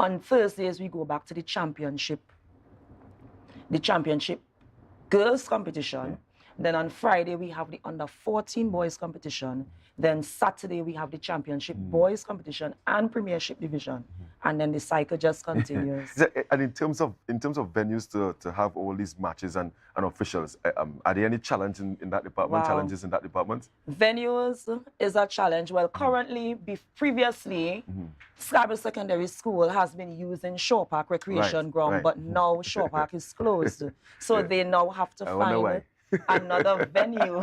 On Thursdays, we go back to the championship girls competition. Then on Friday, we have the under 14 boys competition. Then Saturday, we have the championship boys competition and premiership division. And then the cycle just continues. And in terms of venues to have all these matches and officials, are there any challenges in that department? Wow. Challenges in that department? Venues is a challenge. Well, currently, previously, Scarborough Secondary School has been using Shore Park Recreation Ground, but now Shore Park is closed. So they now have to find another venue.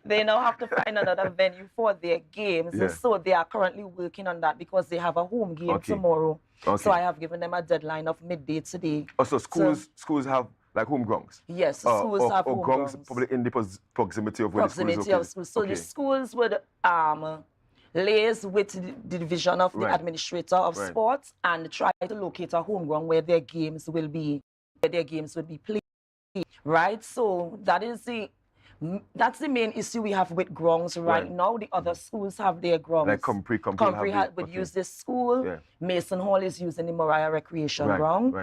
They now have to find another venue for their games. So they are currently working on that because they have a home game tomorrow. So I have given them a deadline of midday today. Oh, so schools have like home grounds? Yes, schools have home grounds. Probably in the proximity of where the schools of schools. So the schools would liaise with the division of the administrator of sports and try to locate a home ground where their games will be played. Right, so that's the main issue we have with grounds right now. The other schools have their grounds. Like Compre would use this school. Mason Hall is using the Moriah Recreation Ground.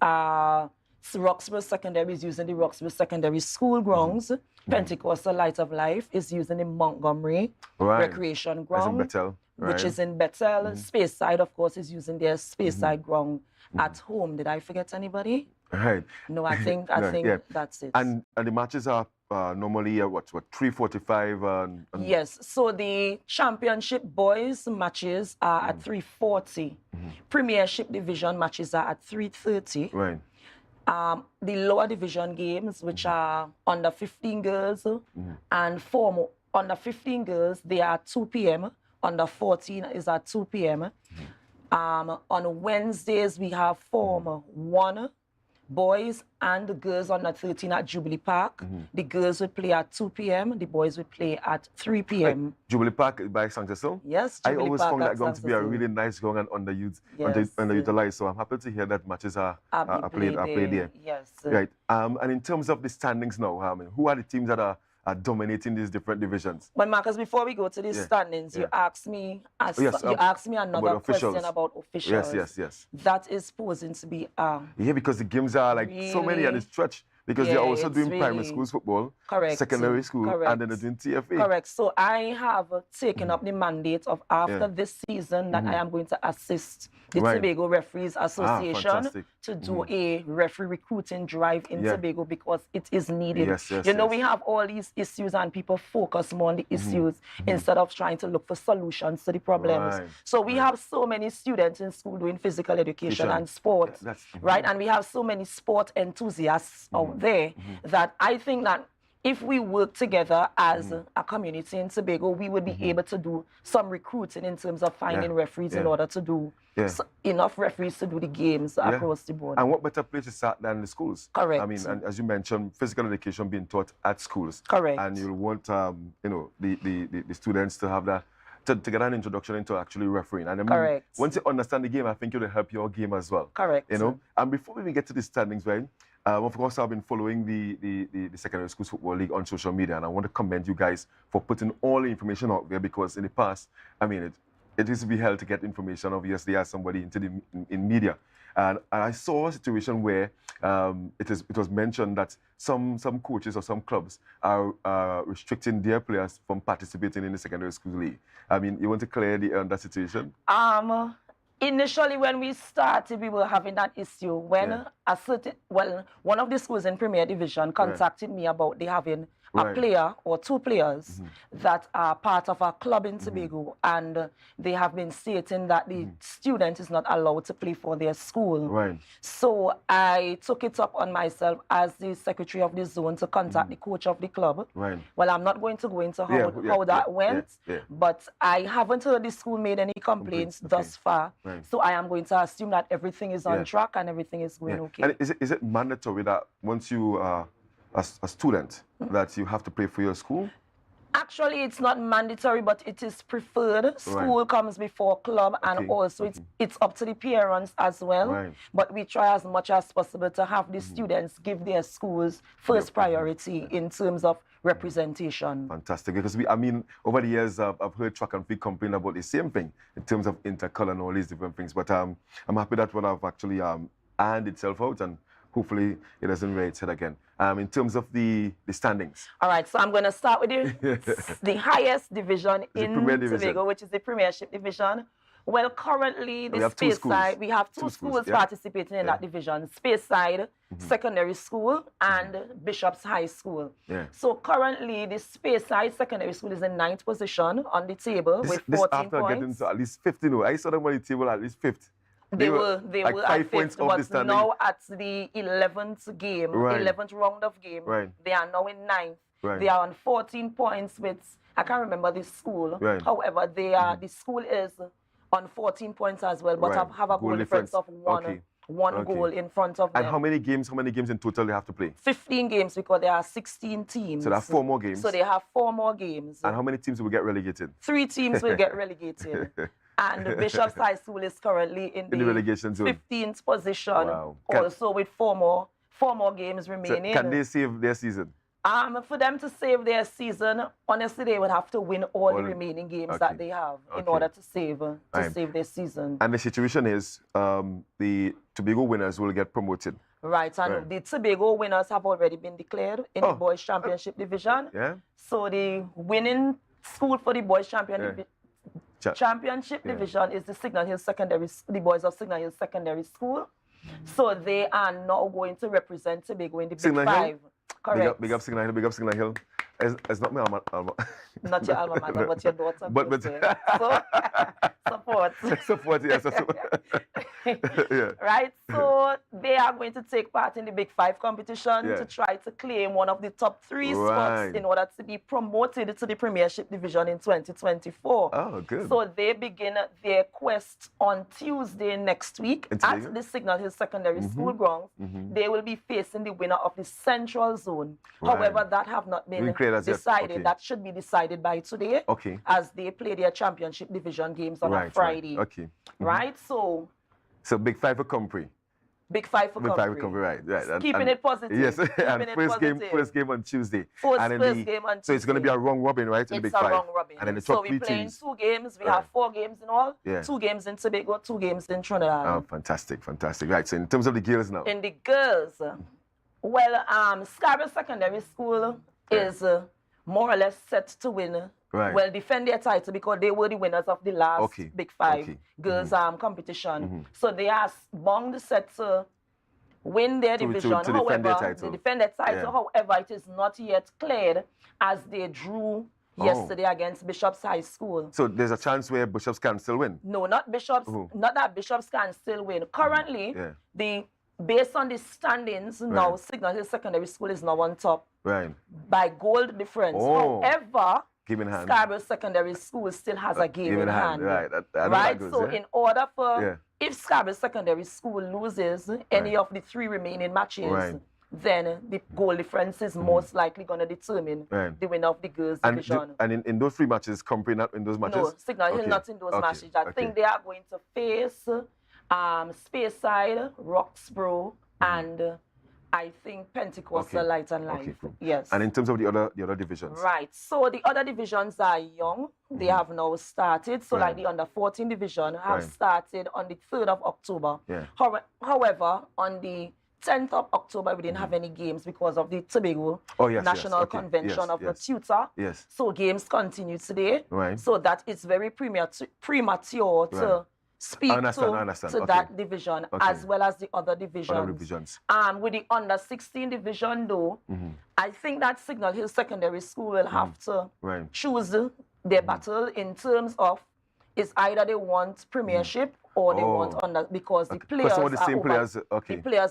Roxborough Secondary is using the Roxborough Secondary School grounds. Pentecostal Light of Life is using the Montgomery Recreation Ground, which is in Bethel. Speyside, of course, is using their Speyside ground at home. Did I forget anybody? Right. No, I think that's it. And the matches are normally what 3:45 and yes. So the championship boys matches are at 3:40. Premiership division matches are at 3:30. Right. The lower division games, which are under 15 girls and Form under 15 girls, they are at 2 p.m. Under 14 is at 2 p.m. On Wednesdays we have Form 1. Boys and the girls under 13 at Jubilee Park. The girls would play at 2 p.m. The boys would play at 3 p.m. Like Jubilee Park by St. Cecil? Yes, Jubilee I always found that going to be a really nice ground and underutilized. So I'm happy to hear that matches are played there. Yes. Right. And in terms of the standings now, who are the teams that are dominating these different divisions? But Marcus, before we go to these standings, you asked me another question about officials. Yes. That is posing to be yeah, because the games are like so many and it's stretch. Because Yeah, they're also it's doing primary really- schools football, Correct. secondary school, Correct. and then they're doing TFA. Correct. So I have taken up the mandate of after Yeah. this season that I Mhm. am going to assist the Right. Tobago Referees Association fantastic. to do a referee recruiting drive in Yeah. Tobago because it is needed. Yes, yes, you know, yes. we have all these issues and people focus more on the issues instead of trying to look for solutions to the problems. Right, So we have so many students in school doing physical education Education. and sports, That's- right? And we have so many sport enthusiasts out there that I think that if we work together as a community in Tobago, we would be able to do some recruiting in terms of finding referees in yeah. order to do Yeah. enough referees to do the games Yeah. across the board. And what better place to start than the schools? Correct. I mean, and as you mentioned, physical education being taught at schools. Correct. And you'll want, you know, the students to have that, to get an introduction into actually refereeing. And I mean, Correct. once you understand the game, I think it'll help your game as well. Correct. You know. And before we even get to the standings, right? Of course, I've been following the Secondary Schools Football League on social media, and I want to commend you guys for putting all the information out there because in the past, I mean, it used to be hell to get information, obviously, as somebody in media. And I saw a situation where it was mentioned that some coaches or some clubs are restricting their players from participating in the Secondary School League. I mean, you want to clear that situation? Initially, when we started, we were having that issue when one of the schools in Premier Division contacted me about they having a player or two players that are part of a club in Tobago, and they have been stating that the student is not allowed to play for their school. Right. So I took it up on myself as the secretary of the zone to contact the coach of the club. Right. Well, I'm not going to go into how that went, but I haven't heard the school made any complaints thus far. Right. So I am going to assume that everything is on Yeah. track and everything is going okay. And is it mandatory that once you are a student that you have to play for your school? Actually, it's not mandatory, but it is preferred. School comes before club, and also it's up to the parents as well. Right. But we try as much as possible to have the students give their schools first priority in terms of representation. Fantastic, because I mean, over the years, I've heard track and field complain about the same thing in terms of intercolor and all these different things. But I'm happy that what I've actually ironed itself out, and hopefully it doesn't rear its head again. In terms of the standings. All right, so I'm going to start with the highest division in Tobago, which is the Premiership Division. Well, currently, the Space Side, we have two schools participating in that division. Space Side Secondary School and Bishop's High School. Yeah. So currently, the Space Side Secondary School is in 9th position on the table with 14 after points. getting to at least 15. I saw them on the table at least 5th. They were like at 5 points fifth, off the but standing. now at the 11th game, 11th round of game, they are now in 9th. Right. They are on 14 points with, I can't remember the school. Right. However, they are the school is on 14 points as well, but have a goal difference of one goal in front of them. And how many games in total they have to play? 15 games because there are 16 teams. So there are 4 more games. So they have 4 more games. And how many teams will get relegated? 3 teams will get relegated. And the Bishop's High School is currently in the relegation zone. 15th position. Wow. Also with 4 more games remaining. So can they save their season? For them to save their season, honestly, they would have to win all the remaining games that they have in order to save their season. And the situation is the Tobago winners will get promoted. Right, and the Tobago winners have already been declared in the Boys Championship Division. Yeah. So the winning school for the Boys Championship Division is the Signal Hill the boys of Signal Hill Secondary School. So they are now going to represent Tobago in the Big Five. Correct. Big up Signal Hill, big up Signal Hill. It's not my alma. Not your alma mater, but your daughter. But so, support. Support, yes. Yeah. Right, so they are going to take part in the Big Five competition to try to claim one of the top 3 spots in order to be promoted to the Premiership Division in 2024. Oh, good. So they begin their quest on Tuesday next week at the Signal Hill Secondary School grounds. They will be facing the winner of the Central Zone. However, that have not been decided. Okay. That should be decided by today. Okay. As they play their Championship Division games on a Friday. Okay. Right, so Big Five for Compre. Big Five for Compre. Right. And, keeping it positive. Yes, and positive. first game on Tuesday. First game on Tuesday. So it's going to be a round robin, right? In the Big Five. It's a round robin. And then the so top we're 3 playing teams. 2 games. We have 4 games in all. Yeah. 2 games in Tobago, 2 games in Trinidad. Oh, fantastic. Right, so in terms of the girls now. In the girls, Well, Scarborough Secondary School is more or less set to win. Right. Well, defend their title because they were the winners of the last Big Five girls competition. So they are bound set to win their division. To defend their title. They defend their title. However, it is not yet cleared as they drew yesterday against Bishop's High School. So there's a chance where Bishops can still win? No, not Bishops. Not that Bishops can still win. Currently, based on the standings, now Signal Hill Secondary School is now on top by goal difference. However, Scarborough Secondary School still has a game in hand. Right. So in order for, if Scarborough Secondary School loses any of the 3 remaining matches, then the goal difference is most likely going to determine the winner of the girls' division. And in those 3 matches, Compre not in those matches? No, Signal Hill not in those matches. I think they are going to face Speyside, Roxborough, and I think Pentecostal Light and Life. Yes. And in terms of the other divisions? Right. So the other divisions are young. They have now started. So like the under 14 division have started on the 3rd of October. However, on the 10th of October, we didn't have any games because of the Tobago National Convention of the Tutor. So games continue today. So that it's very premature to speak to that division as well as the other divisions. With the under 16 division though, I think that Signal Hill Secondary School will have to choose their battle in terms of it's either they want premiership or they want under because the players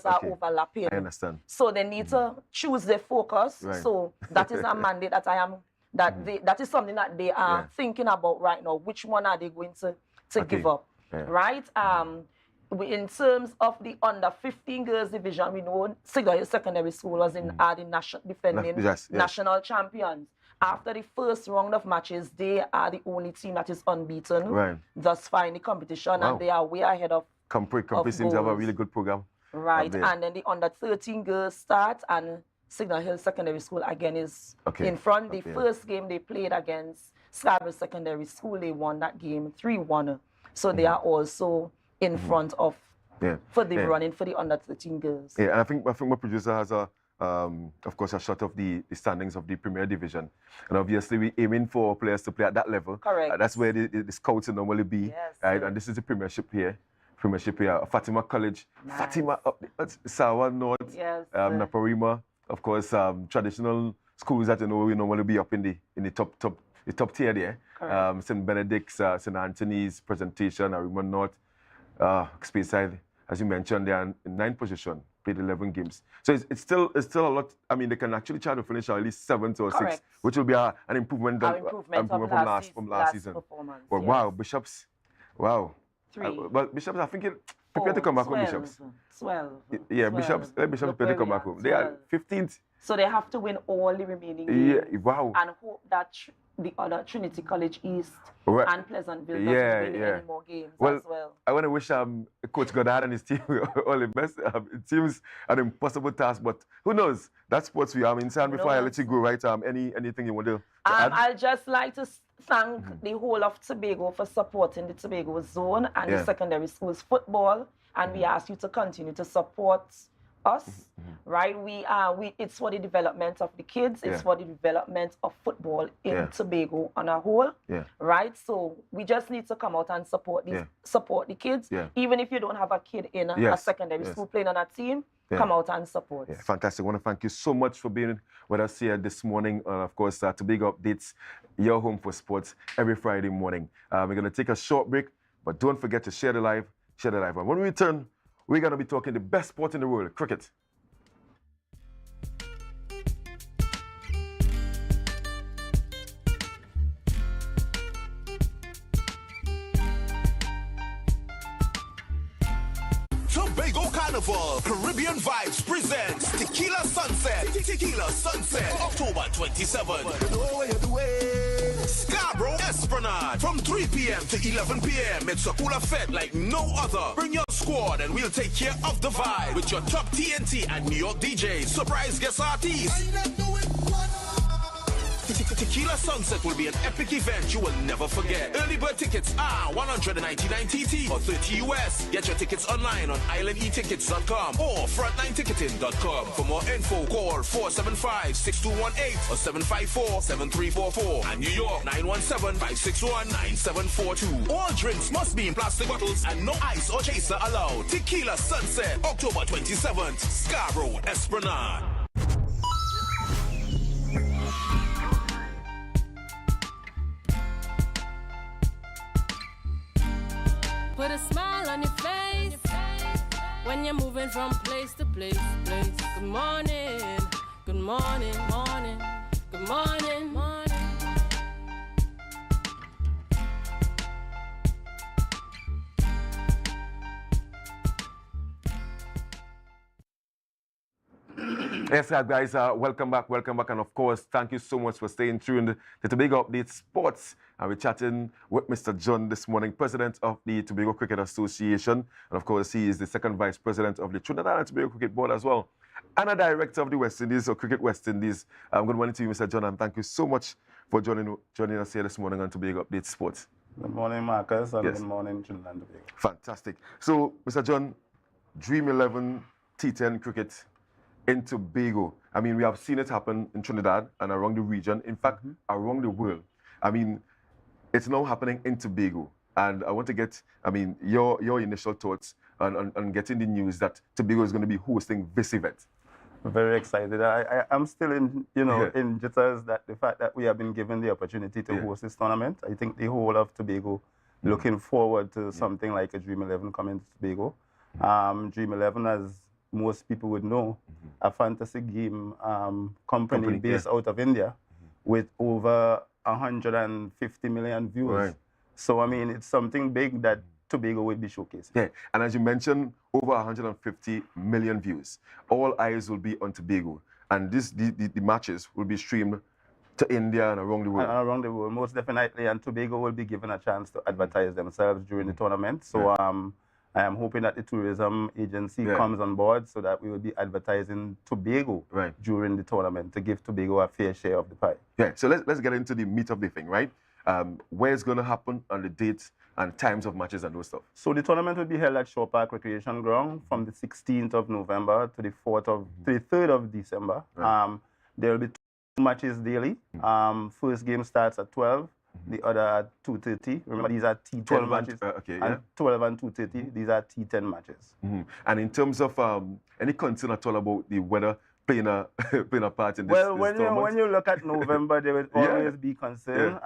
are overlapping. I understand. So they need to choose their focus. So that is a mandate that that is something that they are thinking about right now. Which one are they going to give up? Right? In terms of the under 15 girls division, we know Signal Hill Secondary School was in the defending national champions. After the first round of matches, they are the only team that is unbeaten thus far in the competition, and they are way ahead of Compre seems to have a really good program. Right, and then the under 13 girls start, and Signal Hill Secondary School again is in front. The first game they played against Scarborough Secondary School, they won that game 3-1. So they are also in front of for the running for the under 13 girls. Yeah, and I think my producer has of course, a shot of the standings of the Premier Division. And obviously, we're aiming for players to play at that level. Correct. That's where the scouts will normally be. Right? And this is the Premiership here. Fatima College, Fatima up Sawa North, Naparima. Of course, traditional schools that we normally be up in the top tier there. St. Benedict's, St. Anthony's, Presentation, Arima North, Speyside, as you mentioned, they are in 9th position. Played 11 games. So it's still a lot. I mean, they can actually try to finish at least 7th or 6th, which will be an improvement from last season. But wow, Bishops, wow. 3. Well, Bishops, I think prepare to come back home, Bishops. 12. Yeah, Bishops prepare to come back home. They are 15th. So they have to win all the remaining games. Yeah, wow. And hope that the other Trinity College East and Pleasantville doesn't win any more games as well. I want to wish Coach Goddard and his team all the best. It seems an impossible task, but who knows? That's sports we are. Before I let you go, right? Anything you want to add? I'd just like to thank the whole of Tobago for supporting the Tobago Zone and the secondary schools football. And we ask you to continue to support us, right? It's for the development of the kids. It's for the development of football in Tobago on a whole, right? So we just need to come out and support the kids. Even if you don't have a kid in a secondary school playing on a team, come out and support. Yeah, fantastic. I want to thank you so much for being with us here this morning. Of course, Tobago Updates, your home for sports every Friday morning. We're going to take a short break, but don't forget to share the live. And when we return, we're going to be talking the best sport in the world, cricket. Tobago Carnival, Caribbean Vibes presents Tequila Sunset. Tequila Sunset, October 27th. Scarborough Esplanade from 3 p.m. to 11 p.m. It's a cooler fete like no other. Bring your squad and we'll take care of the vibe with your top TNT and New York DJs, surprise guest artists. Tequila Sunset will be an epic event you will never forget. Early bird tickets are 199 TT or 30 US. Get your tickets online on islandetickets.com or frontlineticketing.com. For more info, call 475-6218 or 754-7344. And New York, 917-561-9742. All drinks must be in plastic bottles and no ice or chaser allowed. Tequila Sunset, October 27th, Scarborough, Esplanade. Put a smile on your face when you're moving from place to place. Good morning, good morning, morning, good morning, morning. Yes, guys, welcome back, and of course, thank you so much for staying tuned to Tobago Update Sports. And we're chatting with Mr. John this morning, President of the Tobago Cricket Association, and of course, he is the second Vice President of the Trinidad and Tobago Cricket Board as well, and a Director of the West Indies, or Cricket West Indies. Good morning to you, Mr. John, and thank you so much for joining us here this morning on Tobago Update Sports. Good morning, Marcus, and good morning, Trinidad and Tobago. Fantastic. So, Mr. John, Dream 11 T10 cricket in Tobago. I mean, we have seen it happen in Trinidad and around the region, in fact, around the world. I mean, it's now happening in Tobago. And I want to get, I mean, your initial thoughts on getting the news that Tobago is going to be hosting this event. I'm very excited. I'm still in, in jitters that the fact that we have been given the opportunity to host this tournament. I think the whole of Tobago looking forward to something like a Dream 11 coming to Tobago. Dream 11, as most people would know, a fantasy game company based out of India with over 150 million views. Right. So, I mean, it's something big that Tobago will be showcasing. Yeah, and as you mentioned, over 150 million views. All eyes will be on Tobago, and the matches will be streamed to India and around the world. And around the world, most definitely, and Tobago will be given a chance to advertise themselves during the tournament. So, I am hoping that the tourism agency comes on board so that we will be advertising Tobago during the tournament to give Tobago a fair share of the pie. Yeah, so let's get into the meat of the thing, right? Where it's going to happen, on the dates and times of matches and those stuff. So the tournament will be held at Shore Park Recreation Ground from the 16th of November to the 3rd of December. There will be 2 matches daily. First game starts at 12. The other at 2:30. Remember, these are T10 matches. And 12 and 2:30, these are T10 matches. And in terms of any concern at all about the weather playing a part in this? Well, when you look at November, there will always be concern.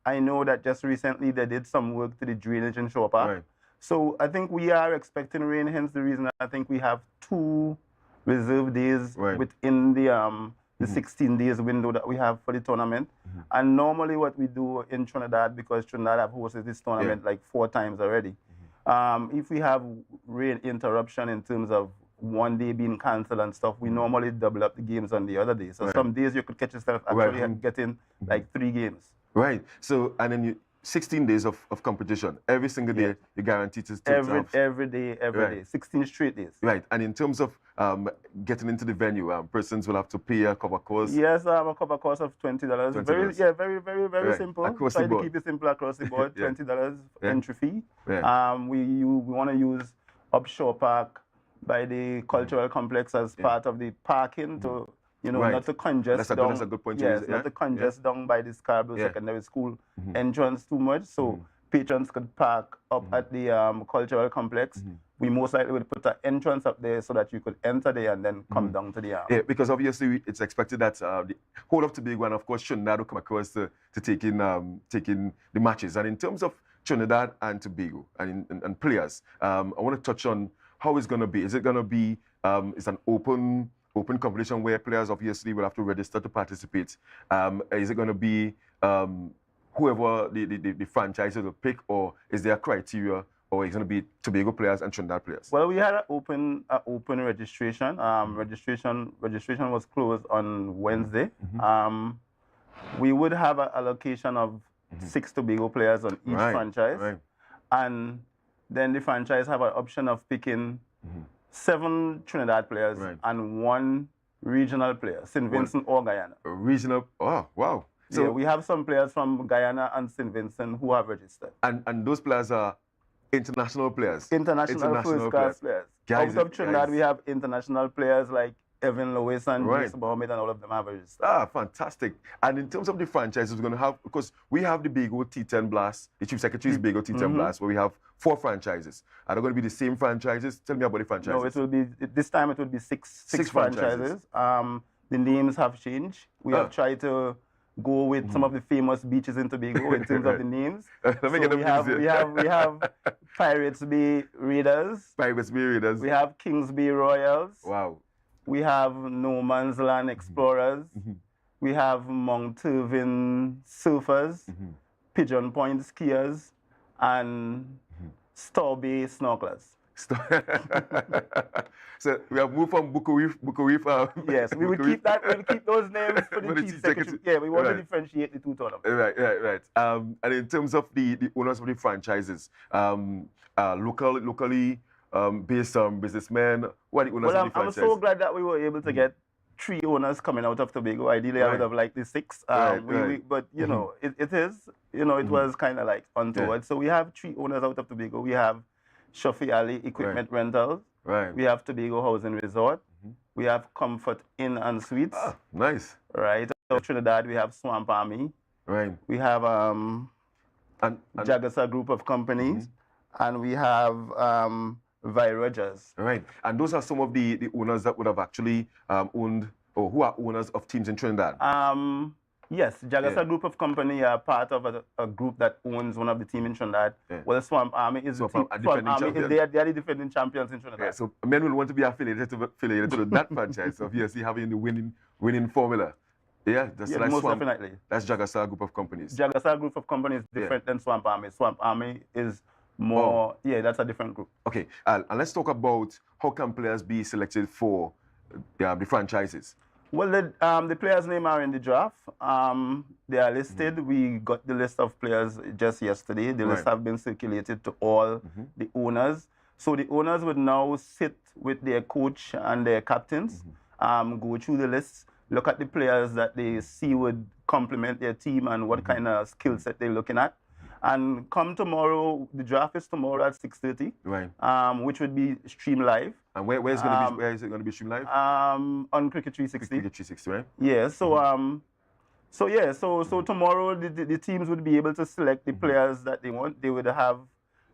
I know that just recently they did some work to the drainage in Shore Park. So I think we are expecting rain, hence the reason I think we have 2 reserve days within the 16 days window that we have for the tournament. And normally what we do in Trinidad, because Trinidad have hosted this tournament like 4 times already, if we have rain interruption in terms of one day being cancelled and stuff, we normally double up the games on the other day. So some days you could catch yourself actually getting like 3 games. Right. So, and then 16 days of competition. Every single day, you're guaranteed to take every day, 16 straight days. Right. And in terms of getting into the venue, persons will have to pay a cover cost. Yes, I have a cover cost of $20. Very simple. Across Try the board. to keep it simple across the board. $20 entry fee. We want to use Upshore Park by the cultural complex as part of the parking to, not to congest down. That's a good point. Yes, not to congest down by the Scarborough Secondary School entrance too much. So patrons could park up at the cultural complex. We most likely would put an entrance up there so that you could enter there and then come down to the Yeah, because obviously it's expected that the whole of Tobago and of course Trinidad will come across to take in the matches. And in terms of Trinidad and Tobago and players, I want to touch on how it's going to be. Is it going to be it's an open competition where players obviously will have to register to participate? Is it going to be whoever the franchise will pick, or is there a criteria, or is it going to be Tobago players and Trinidad players? Well, we had an open registration. Registration was closed on Wednesday. We would have an allocation of 6 Tobago players on each franchise, and then the franchise have an option of picking 7 Trinidad players and 1 regional player, St. Vincent or Guyana. Regional, oh, wow. So we have some players from Guyana and St. Vincent who have registered. And those players are international players. International first-class players. Guys, Out of Trinidad, we have international players like Evan Lewis and Bruce Mohammed, and all of them have registered. Ah, fantastic. And in terms of the franchises, we're going to have, because we have the Tobago T10 Blast, the Chief Secretary's Tobago T10 Blast, where we have 4 franchises. Are they going to be the same franchises? Tell me about the franchises. No, it will be, this time it will be six franchises. The names have changed. We have tried to go with some of the famous beaches in Tobago in terms of the names. We have Pirates Bay Raiders. Pirates Bay Raiders. We have Kings Bay Royals. Wow. We have No Man's Land Explorers. We have Mount Irving Surfers, Pigeon Point Skiers, and Star Bay Snorkelers. So we have moved from Buko Reef. Yes, we will keep that. We will keep those names for the Chief Secretary. Yeah, we want to differentiate the two tournaments. Right. And in terms of the owners of the franchises, locally based businessmen, what are the owners of the franchise? I'm so glad that we were able to get 3 owners coming out of Tobago. Ideally, I would have liked the 6. But you know, it was kind of like untoward. So we have 3 owners out of Tobago. We have Shafi Ali Equipment Rentals. We have Tobago Housing Resort. We have Comfort Inn and Suites. Ah, nice. Right. Out of Trinidad, we have Swamp Army. We have Jagasa Group of Companies. And we have Viragers. Right. And those are some of the owners that would have actually owned, or who are owners of teams in Trinidad. Yes, Jagasa Group of Company are part of a group that owns one of the teams in Trinidad. Well, Swamp Army is Swamp Army, they are the defending champions in Trinidad. So men will want to be affiliated to that franchise. So obviously having the winning formula. Yeah, that's like most Swamp, definitely. That's Jagasa Group of Companies. Jagasa Group of Companies is different than Swamp Army. Swamp Army is more, that's a different group. Okay, and let's talk about how can players be selected for the franchises. Well, the players' names are in the draft. They are listed. We got the list of players just yesterday. The list have been circulated to all the owners. So the owners would now sit with their coach and their captains, go through the list, look at the players that they see would complement their team and what kind of skill set they're looking at. And come tomorrow, the draft is tomorrow at 6:30, which would be streamed live. And where is it going to be streamed live? On Cricket 360. Cricket 360, right? Yeah. So tomorrow the teams would be able to select the players that they want. They would have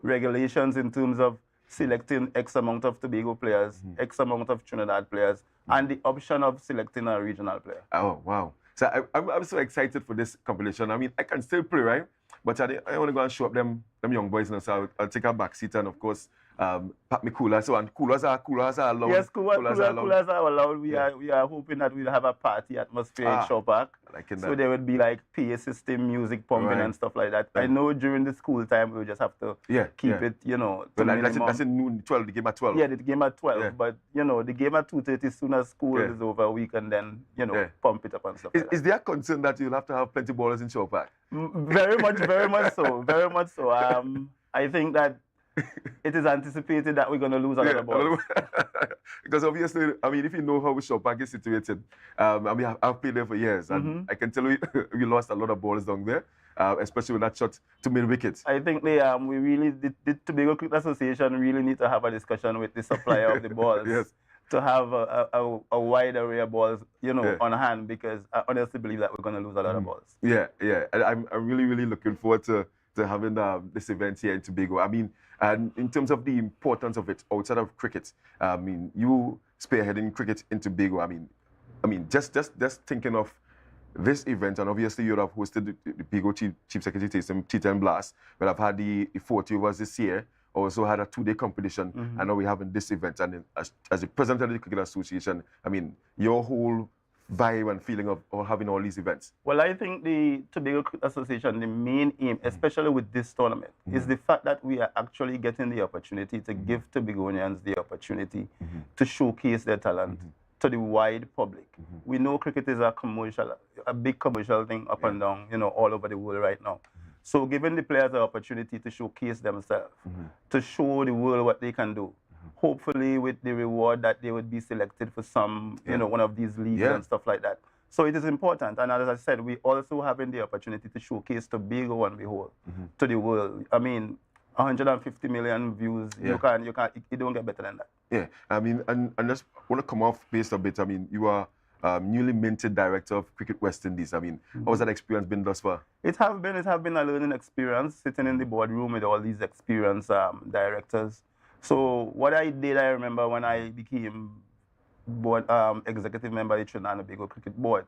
regulations in terms of selecting X amount of Tobago players, X amount of Trinidad players, and the option of selecting a regional player. Oh wow! So I'm so excited for this competition. I mean, I can still play, right? But I want to go and show up them young boys, so I'll take a back seat and of course pack me coolers. So and coolers are allowed. Yes, coolers are allowed. We are hoping that we'll have a party atmosphere in Shaw Park. So there would be like PA system, music pumping and stuff like that. I know during the school time we'll just have to keep it, to minimum. That's in noon, 12. The game at 12. Yeah, the game at 12. But the game at 2:30 as soon as school is over, we can then pump it up and stuff. Is there a concern that you'll have to have plenty ballers in Shaw Park? Very much so. I think that it is anticipated that we're going to lose a lot of balls. Because obviously, I mean, if you know how Shaw Park is situated, I mean, I've played there for years, and I can tell you, we lost a lot of balls down there, especially with that shot to mid wickets. I think the Tobago Cricket Association really need to have a discussion with the supplier of the balls. To have a wide array of balls, on hand, because I honestly believe that we're going to lose a lot of balls. Yeah. I'm really looking forward to having this event here in Tobago. I mean, and in terms of the importance of it outside of cricket, I mean, you spearheading cricket in Tobago. I mean, just thinking of this event, and obviously you have hosted the Tobago Chief Secretary T10 Blast, but I've had the 40 overs this year. Also had a 2-day competition, and now we're having this event. And as the president of the Cricket Association, I mean, your whole vibe and feeling of having all these events. Well, I think the Tobago Cricket Association, the main aim, especially with this tournament, is the fact that we are actually getting the opportunity to give Tobagonians the opportunity to showcase their talent to the wide public. We know cricket is a big commercial thing up and down, all over the world right now. So giving the players the opportunity to showcase themselves, to show the world what they can do, hopefully with the reward that they would be selected for some, one of these leagues and stuff like that. So it is important. And as I said, we also having the opportunity to showcase Tobago on the whole to the world. I mean, 150 million views, you don't get better than that. Yeah, I mean, and just want to come off base a bit. I mean, you are newly minted director of Cricket West Indies. I mean, how has that experience been thus far? It have been a learning experience, sitting in the boardroom with all these experienced directors. So what I did, I remember when I became board executive member of the Trinidad and Tobago Cricket Board.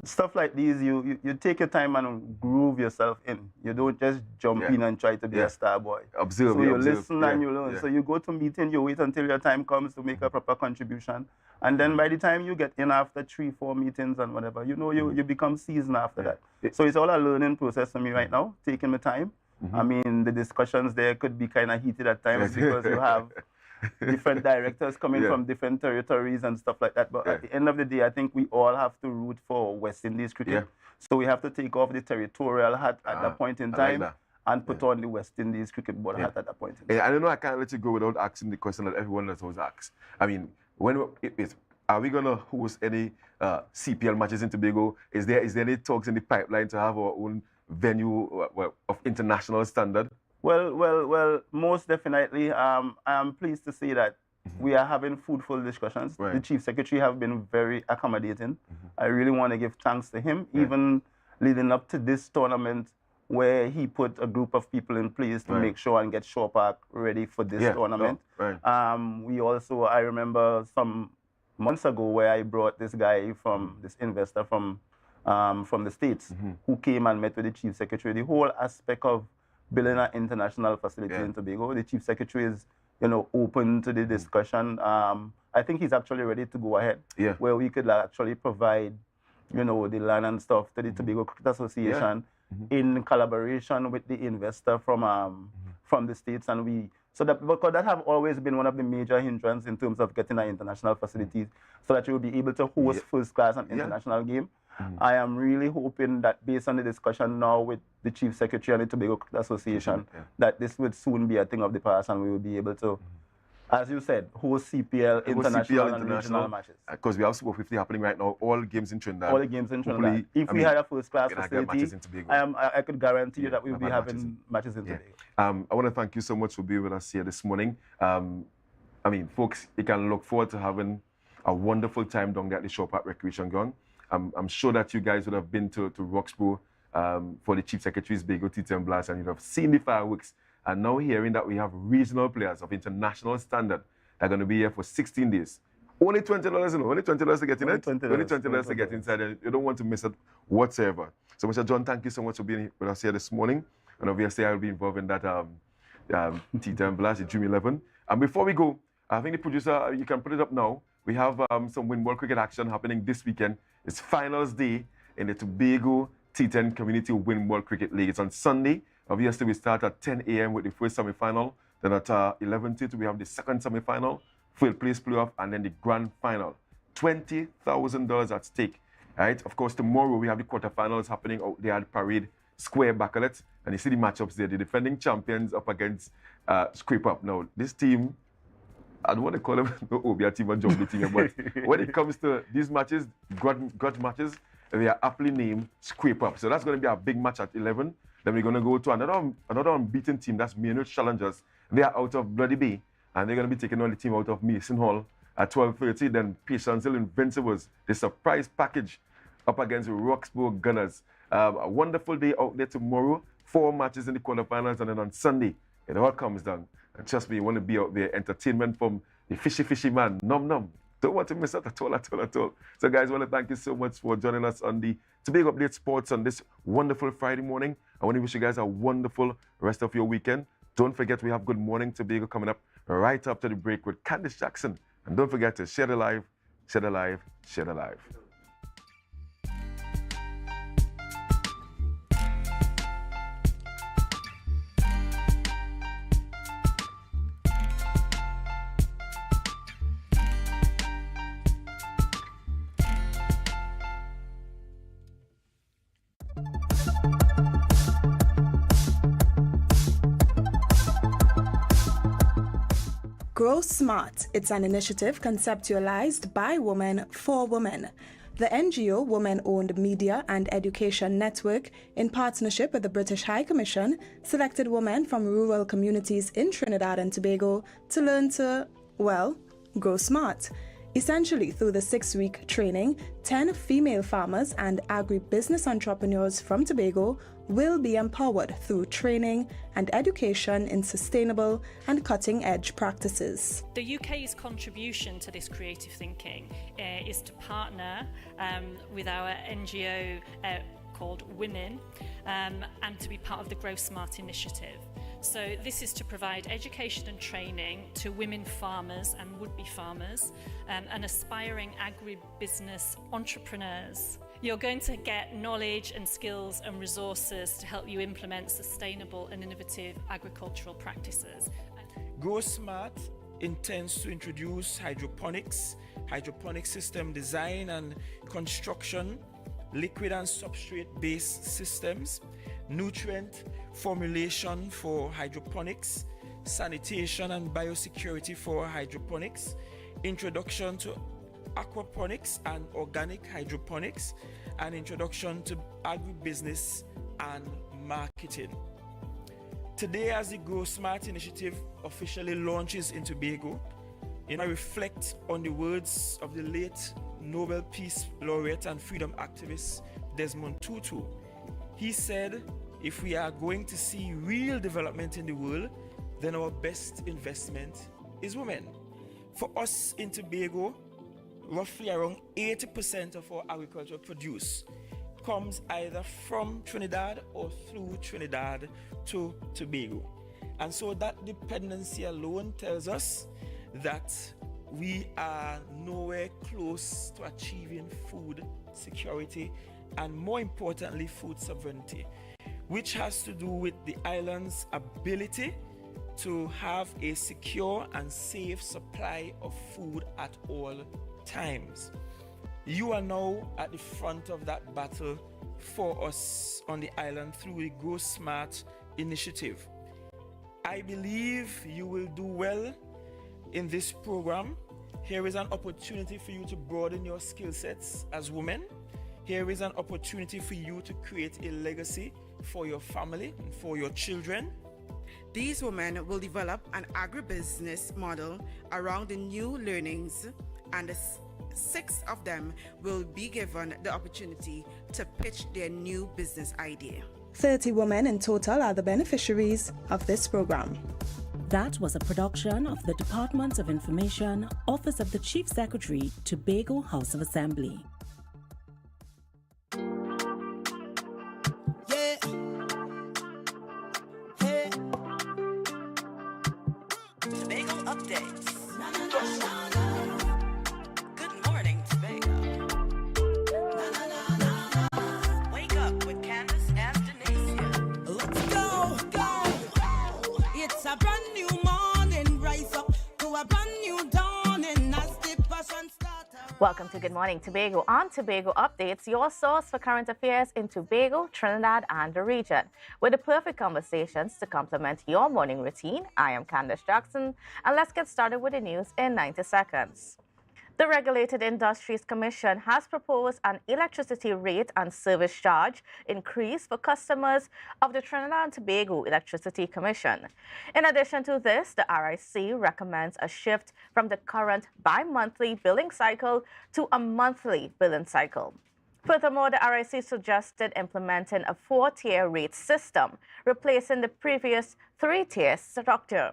Stuff like these, you take your time and groove yourself in. You don't just jump in and try to be a star boy. Observe. So you listen and you learn. So you go to meeting, you wait until your time comes to make a proper contribution. And then by the time you get in after 3-4 meetings and whatever, you become seasoned after that. So it's all a learning process for me right now, taking my time. I mean, the discussions there could be kind of heated at times because you have different directors coming from different territories and stuff like that. But at the end of the day, I think we all have to root for West Indies cricket. So we have to take off the territorial hat at that point in time and put on the West Indies Cricket Board hat at that point in time. I don't know, I can't let you go without asking the question that everyone has always asked. I mean, are we going to host any CPL matches in Tobago? Is there any talks in the pipeline to have our own venue of international standard? Well, most definitely. I am pleased to say that we are having fruitful discussions. The Chief Secretary have been very accommodating. I really want to give thanks to him, even leading up to this tournament where he put a group of people in place to make sure and get Shaw Park ready for this tournament. We also, I remember some months ago where I brought this guy from, this investor from the States, who came and met with the Chief Secretary. The whole aspect of building an international facility in Tobago, the Chief Secretary is, open to the discussion. I think he's actually ready to go ahead, where we could actually provide, the land and stuff to the Tobago Cricket Association in collaboration with the investor from the States, and because that have always been one of the major hindrances in terms of getting an international facilities, so that you will be able to host first class and international game. I am really hoping that based on the discussion now with the Chief Secretary and the Tobago Cricket Association, that this would soon be a thing of the past and we will be able to, as you said, host CPL, international and regional matches. Because we have Super 50 happening right now, all games in Trinidad. All the games in Trinidad. If we had a first class facility, I could guarantee you that we will be having matches in Tobago. I want to thank you so much for being with us here this morning. I mean, folks, you can look forward to having a wonderful time down there at the Shaw Park Recreation Ground. I'm sure that you guys would have been to Roxborough for the Chief Secretary's Bago T10 Blast, and you'd have seen the fireworks. And now hearing that we have regional players of international standard that are going to be here for 16 days. Only $20, only $20 to get in it. Only $20 to get inside, and you don't want to miss it whatsoever. So, Mr. John, thank you so much for being with us here this morning. And obviously, I'll be involved in that T10 Blast, the Dream 11. And before we go, I think the producer, you can put it up now. We have some Win-World cricket action happening this weekend. It's finals day in the Tobago T10 Community Win-World Cricket League. It's on Sunday. Obviously, we start at 10 a.m. with the first semi-final. Then at 11:30, we have the second semi-final, third place playoff, and then the grand final. $20,000 at stake. Right? Of course, tomorrow we have the quarterfinals happening out there at Parade Square, Bacalet. And you see the matchups there. The defending champions up against Scrape Up. Now, this team, I don't want to call them no Obia team or Jumbly team, but when it comes to these matches, grudge matches, they are aptly named Scrape Up. So that's going to be a big match at 11. Then we're going to go to another unbeaten team, that's Maynard Challengers. They are out of Bloody Bay, and they're going to be taking on the team out of Mason Hall at 12:30. Then Patience Hill Invincibles, the surprise package up against Roxborough Gunners. A wonderful day out there tomorrow. 4 matches in the quarterfinals, and then on Sunday, it all comes down. And trust me, you want to be out there. Entertainment from the fishy man, Nom. Don't want to miss out at all. So guys, I want to thank you so much for joining us on the Tobago Update Sports on this wonderful Friday morning. I want to wish you guys a wonderful rest of your weekend. Don't forget, we have Good Morning Tobago coming up right after the break with Candice Jackson. And don't forget to share the live, share the live, share the live. Grow Smart. It's an initiative conceptualized by women for women. The NGO Women-Owned Media and Education Network, in partnership with the British High Commission, selected women from rural communities in Trinidad and Tobago to learn to, well, grow smart. Essentially, through the 6-week training, 10 female farmers and agribusiness entrepreneurs from Tobago will be empowered through training and education in sustainable and cutting-edge practices. The UK's contribution to this creative thinking is to partner with our NGO called Women and to be part of the Grow Smart initiative. So this is to provide education and training to women farmers and would-be farmers and aspiring agribusiness entrepreneurs. You're going to get knowledge and skills and resources to help you implement sustainable and innovative agricultural practices. Grow Smart intends to introduce hydroponics, hydroponic system design and construction, liquid and substrate-based systems, nutrient formulation for hydroponics, sanitation and biosecurity for hydroponics, introduction to aquaponics and organic hydroponics, and introduction to agribusiness and marketing. Today, as the Grow Smart initiative officially launches in Tobago, I reflect on the words of the late Nobel Peace Laureate and freedom activist Desmond Tutu. He said, if we are going to see real development in the world, then our best investment is women. For us in Tobago, roughly around 80% of our agricultural produce comes either from Trinidad or through Trinidad to Tobago. And so that dependency alone tells us that we are nowhere close to achieving food security and, more importantly, food sovereignty, which has to do with the island's ability to have a secure and safe supply of food at all times. You are now at the front of that battle for us on the island through the Grow Smart initiative. I believe you will do well in this program. Here is an opportunity for you to broaden your skill sets as women. Here is an opportunity for you to create a legacy for your family and for your children. These women will develop an agribusiness model around the new learnings, and 6 of them will be given the opportunity to pitch their new business idea. 30 women in total are the beneficiaries of this program. That was a production of the Department of Information, Office of the Chief Secretary, Tobago House of Assembly. Yeah. Hey. Tobago updates. Good morning, Tobago. Wake up with Candace and Denicia. Let's go, go. It's a brand new morning. Rise up to a brand new dawning as the passion starts. Welcome to Good Morning Tobago on Tobago Updates, your source for current affairs in Tobago, Trinidad, and the region. With the perfect conversations to complement your morning routine, I am Candace Jackson, and let's get started with the news in 90 seconds. The Regulated Industries Commission has proposed an electricity rate and service charge increase for customers of the Trinidad and Tobago Electricity Commission. In addition to this, the RIC recommends a shift from the current bi-monthly billing cycle to a monthly billing cycle. Furthermore, the RIC suggested implementing a 4-tier rate system, replacing the previous 3-tier structure.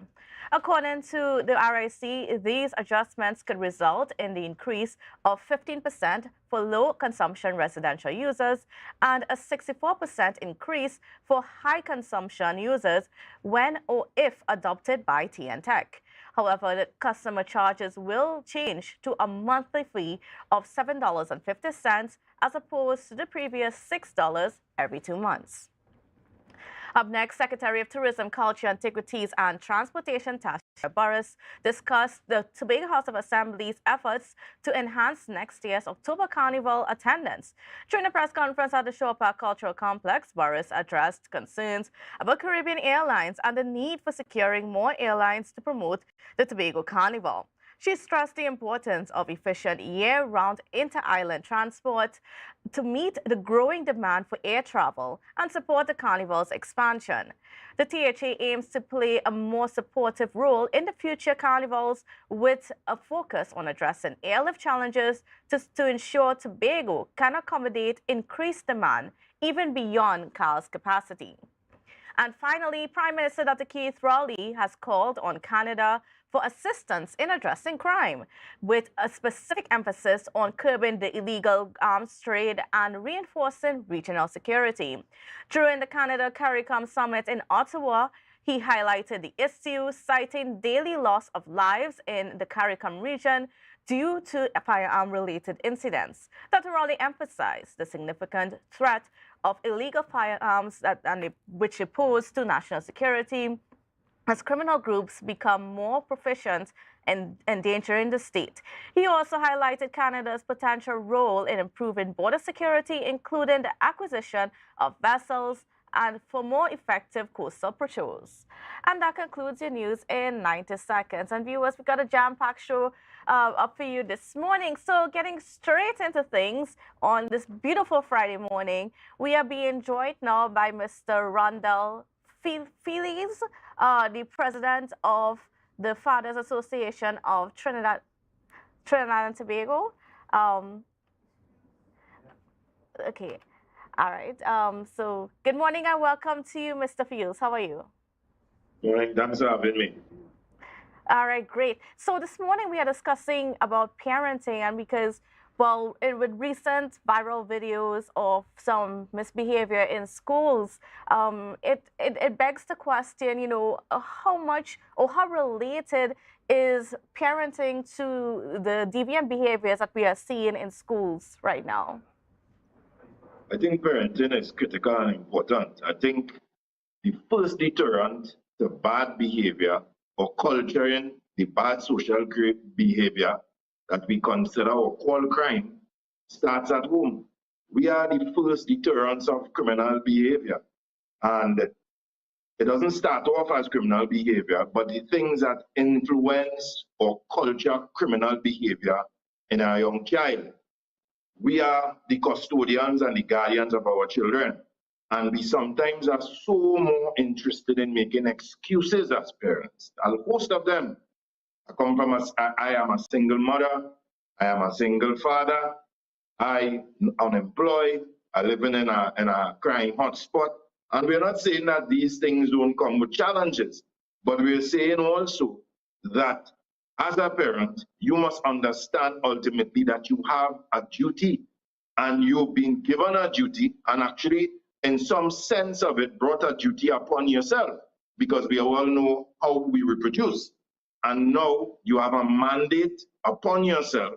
According to the RIC, these adjustments could result in the increase of 15% for low-consumption residential users and a 64% increase for high-consumption users when or if adopted by TNTech. However, the customer charges will change to a monthly fee of $7.50 as opposed to the previous $6 every 2 months. Up next, Secretary of Tourism, Culture, Antiquities and Transportation, Tasha Burris, discussed the Tobago House of Assembly's efforts to enhance next year's October Carnival attendance. During a press conference at the Shore Park Cultural Complex, Burris addressed concerns about Caribbean Airlines and the need for securing more airlines to promote the Tobago Carnival. She stressed the importance of efficient year-round inter-island transport to meet the growing demand for air travel and support the Carnival's expansion. The THA aims to play a more supportive role in the future Carnivals with a focus on addressing airlift challenges to ensure Tobago can accommodate increased demand even beyond CAL's capacity. And finally, Prime Minister Dr. Keith Rowley has called on Canada for assistance in addressing crime, with a specific emphasis on curbing the illegal arms trade and reinforcing regional security. During the Canada CARICOM Summit in Ottawa, he highlighted the issue, citing daily loss of lives in the CARICOM region due to firearm-related incidents. Dr. Rowley emphasized the significant threat of illegal firearms which it pose to national security as criminal groups become more proficient in endangering the state. He also highlighted Canada's potential role in improving border security, including the acquisition of vessels and for more effective coastal patrols. And that concludes your news in 90 seconds. And viewers, we've got a jam-packed show up for you this morning. So getting straight into things on this beautiful Friday morning, we are being joined now by Mr. Rondell Feliz, the president of the Fathers Association of Trinidad and Tobago. Okay. All right. So good morning and welcome to you, Mr. Fields. How are you? Morning. Thanks for having me. All right, great. So this morning we are discussing about parenting, and because, well, with recent viral videos of some misbehavior in schools, it begs the question, you know, how much or how related is parenting to the deviant behaviors that we are seeing in schools right now? I think parenting is critical and important. I think the first deterrent to bad behavior or culturing the bad social behavior that we consider or call crime starts at home. We are the first deterrents of criminal behavior. And it doesn't start off as criminal behavior, but the things that influence or culture criminal behavior in a young child. We are the custodians and the guardians of our children. And we sometimes are so more interested in making excuses as parents. A host of them. I am a single mother. I am a single father. I'm unemployed. I live in a crime hotspot. And we're not saying that these things don't come with challenges, but we're saying also that as a parent, you must understand ultimately that you have a duty, and you've been given a duty, and actually, in some sense of it, brought a duty upon yourself, because we all know how we reproduce. And now you have a mandate upon yourself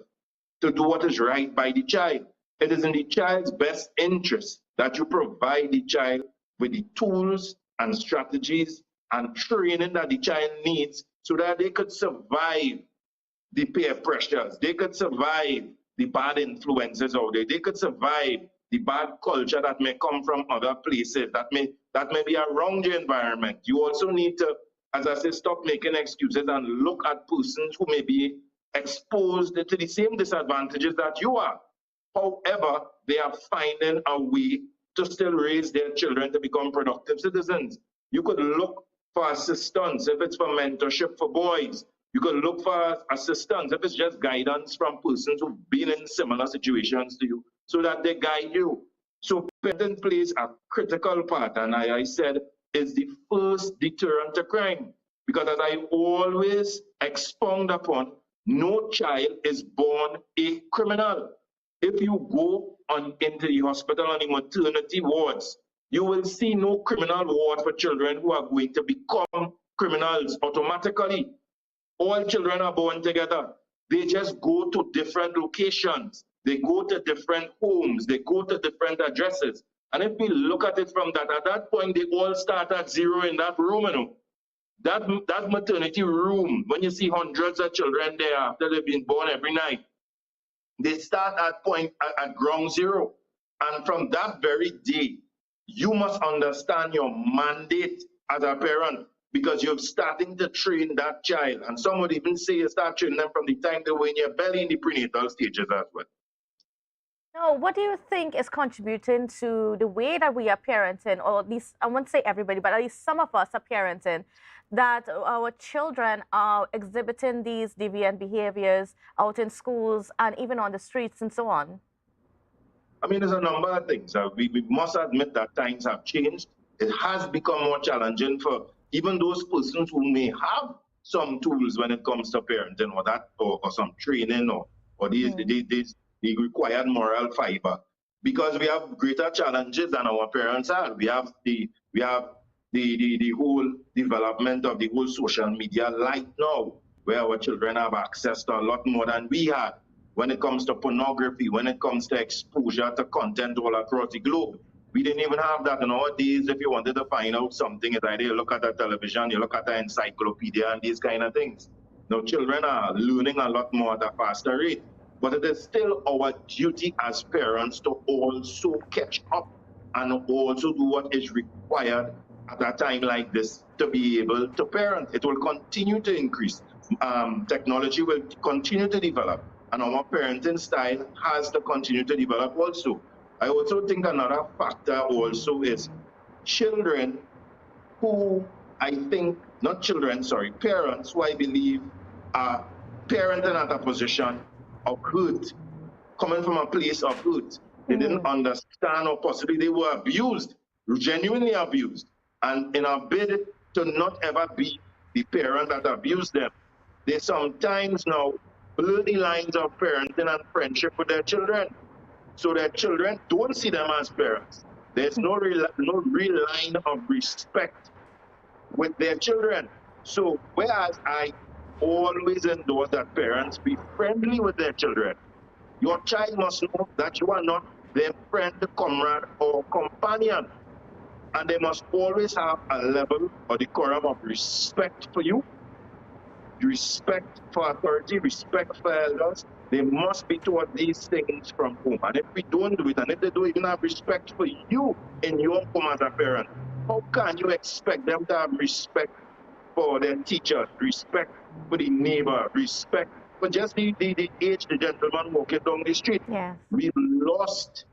to do what is right by the child. It is in the child's best interest that you provide the child with the tools and strategies and training that the child needs so that they could survive the peer pressures, they could survive the bad influences out there, they could survive the bad culture that may come from other places, that may be around your environment. You also need to, as I say, stop making excuses and look at persons who may be exposed to the same disadvantages that you are. However, they are finding a way to still raise their children to become productive citizens. You could look for assistance if it's for mentorship for boys. You could look for assistance if it's just guidance from persons who've been in similar situations to you so that they guide you. So parenting plays a critical part, and I said is the first deterrent to crime. Because as I always expound upon, no child is born a criminal. If you go into the hospital on the maternity wards, you will see no criminal ward for children who are going to become criminals automatically. All children are born together. They just go to different locations. They go to different homes. They go to different addresses. And if we look at it from that, at that point, they all start at zero in that room, you know. That maternity room, when you see hundreds of children there after they've been born every night, they start at ground zero. And from that very day, you must understand your mandate as a parent. because you're starting to train that child. And some would even say you start training them from the time they were in your belly in the prenatal stages as well. Now, what do you think is contributing to the way that we are parenting, or at least, I won't say everybody, but at least some of us are parenting, that our children are exhibiting these deviant behaviors out in schools and even on the streets and so on? I mean, there's a number of things. We must admit that times have changed. It has become more challenging for even those persons who may have some tools when it comes to parenting or some training or the required moral fiber, because we have greater challenges than our parents had. We have the whole development of the whole social media light now, where our children have access to a lot more than we had. When it comes to pornography, when it comes to exposure to content all across the globe. We didn't even have that. Nowadays, if you wanted to find out something, it's either you look at the television, you look at the encyclopedia and these kind of things. Now, children are learning a lot more at a faster rate, but it is still our duty as parents to also catch up and also do what is required at a time like this to be able to parent. It will continue to increase. Technology will continue to develop. And our parenting style has to continue to develop also. I also think another factor also is children who parents who I believe are parenting at a position of hurt, coming from a place of hurt. They didn't understand, or possibly they were abused, genuinely abused. And in a bid to not ever be the parent that abused them, they sometimes now blur the lines of parenting and friendship with their children. So their children don't see them as parents. There's no real line of respect with their children. So whereas I always endorse that parents be friendly with their children, your child must know that you are not their friend, comrade, or companion. And they must always have a level or decorum of respect for you, respect for authority, respect for elders. They must be taught these things from home. And if we don't do it, and if they don't even have respect for you in your home as a parent, how can you expect them to have respect for their teacher, respect for the neighbor, respect for just the age the gentleman walking down the street? Yeah. We've lost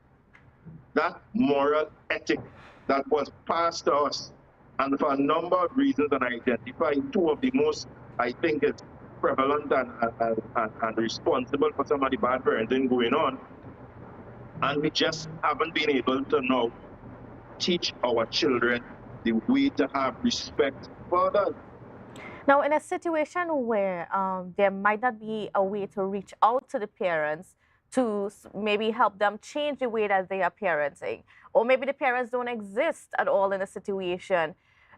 that moral ethic that was passed to us. And for a number of reasons, and I identify two of the most, I think it's prevalent and responsible for some of the bad parenting going on. And we just haven't been able to now teach our children the way to have respect for others. Now, in a situation where there might not be a way to reach out to the parents to maybe help them change the way that they are parenting, or maybe the parents don't exist at all in the situation,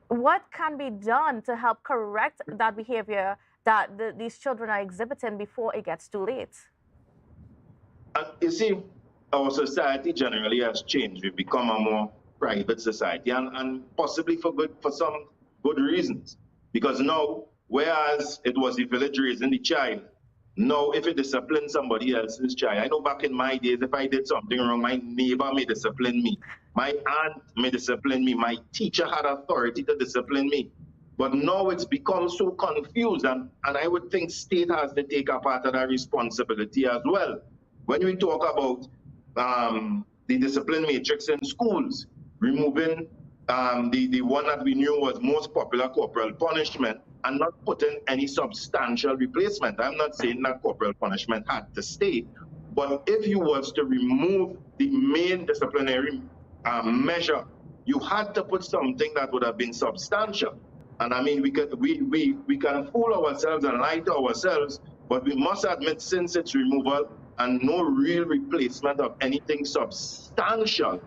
what can be done to help correct that behavior that these children are exhibiting before it gets too late? You see, our society generally has changed. We've become a more private society, and possibly for some good reasons. Because now, whereas it was the village raising the child, now if it disciplines somebody else's child, I know back in my days, if I did something wrong, my neighbor may discipline me, my aunt may discipline me, my teacher had authority to discipline me. But now it's become so confused, and I would think state has to take a part of that responsibility as well. When we talk about the discipline matrix in schools, removing the one that we knew was most popular, corporal punishment, and not putting any substantial replacement. I'm not saying that corporal punishment had to stay, but if you was to remove the main disciplinary measure, you had to put something that would have been substantial. And I mean, we can fool ourselves and lie to ourselves, but we must admit, since its removal and no real replacement of anything substantial,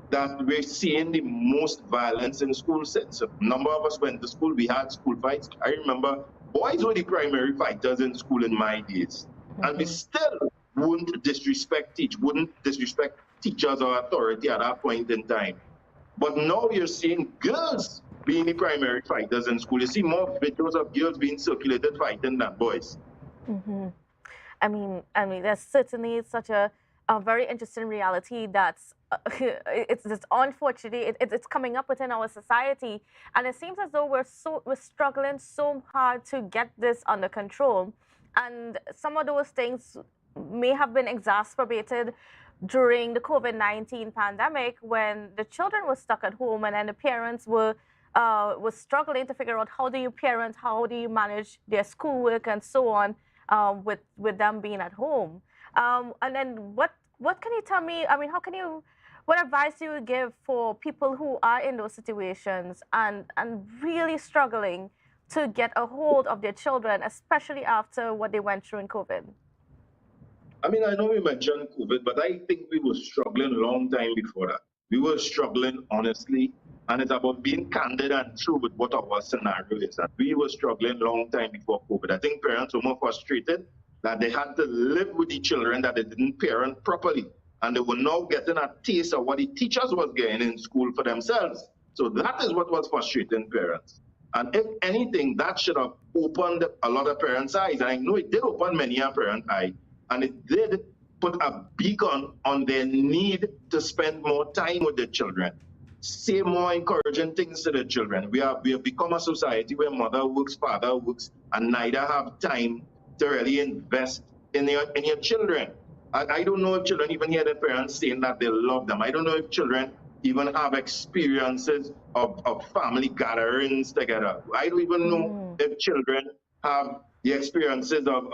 that we're seeing the most violence in school since. A number of us went to school, we had school fights. I remember boys were the primary fighters in school in my days. And we still wouldn't disrespect teachers or authority at that point in time. But now you're seeing girls being the primary fighters in school. You see more videos of girls being circulated fighting than boys. I mean, there's certainly such a a very interesting reality that's it's unfortunately it's coming up within our society, and it seems as though we're struggling so hard to get this under control, and some of those things may have been exacerbated during the COVID-19 pandemic when the children were stuck at home and then the parents were struggling to figure out how do you parent, how do you manage their schoolwork and so on, with them being at home. And then what can you tell me? I mean, what advice do you give for people who are in those situations and really struggling to get a hold of their children, especially after what they went through in COVID? I mean, I know we mentioned COVID, but I think we were struggling a long time before that. We were struggling honestly, and it's about being candid and true with what our scenario is. And we were struggling a long time before COVID. I think parents were more frustrated that they had to live with the children that they didn't parent properly. And they were now getting a taste of what the teachers was getting in school for themselves. So that is what was frustrating parents. And if anything, that should have opened a lot of parents' eyes. And I know it did open many a parents' eyes. And it did put a beacon on their need to spend more time with their children, say more encouraging things to the children. We have become a society where mother works, father works, and neither have time to really invest in your children. I don't know if children even hear their parents saying that they love them. I don't know if children even have experiences of family gatherings together. I don't even know if children have the experiences of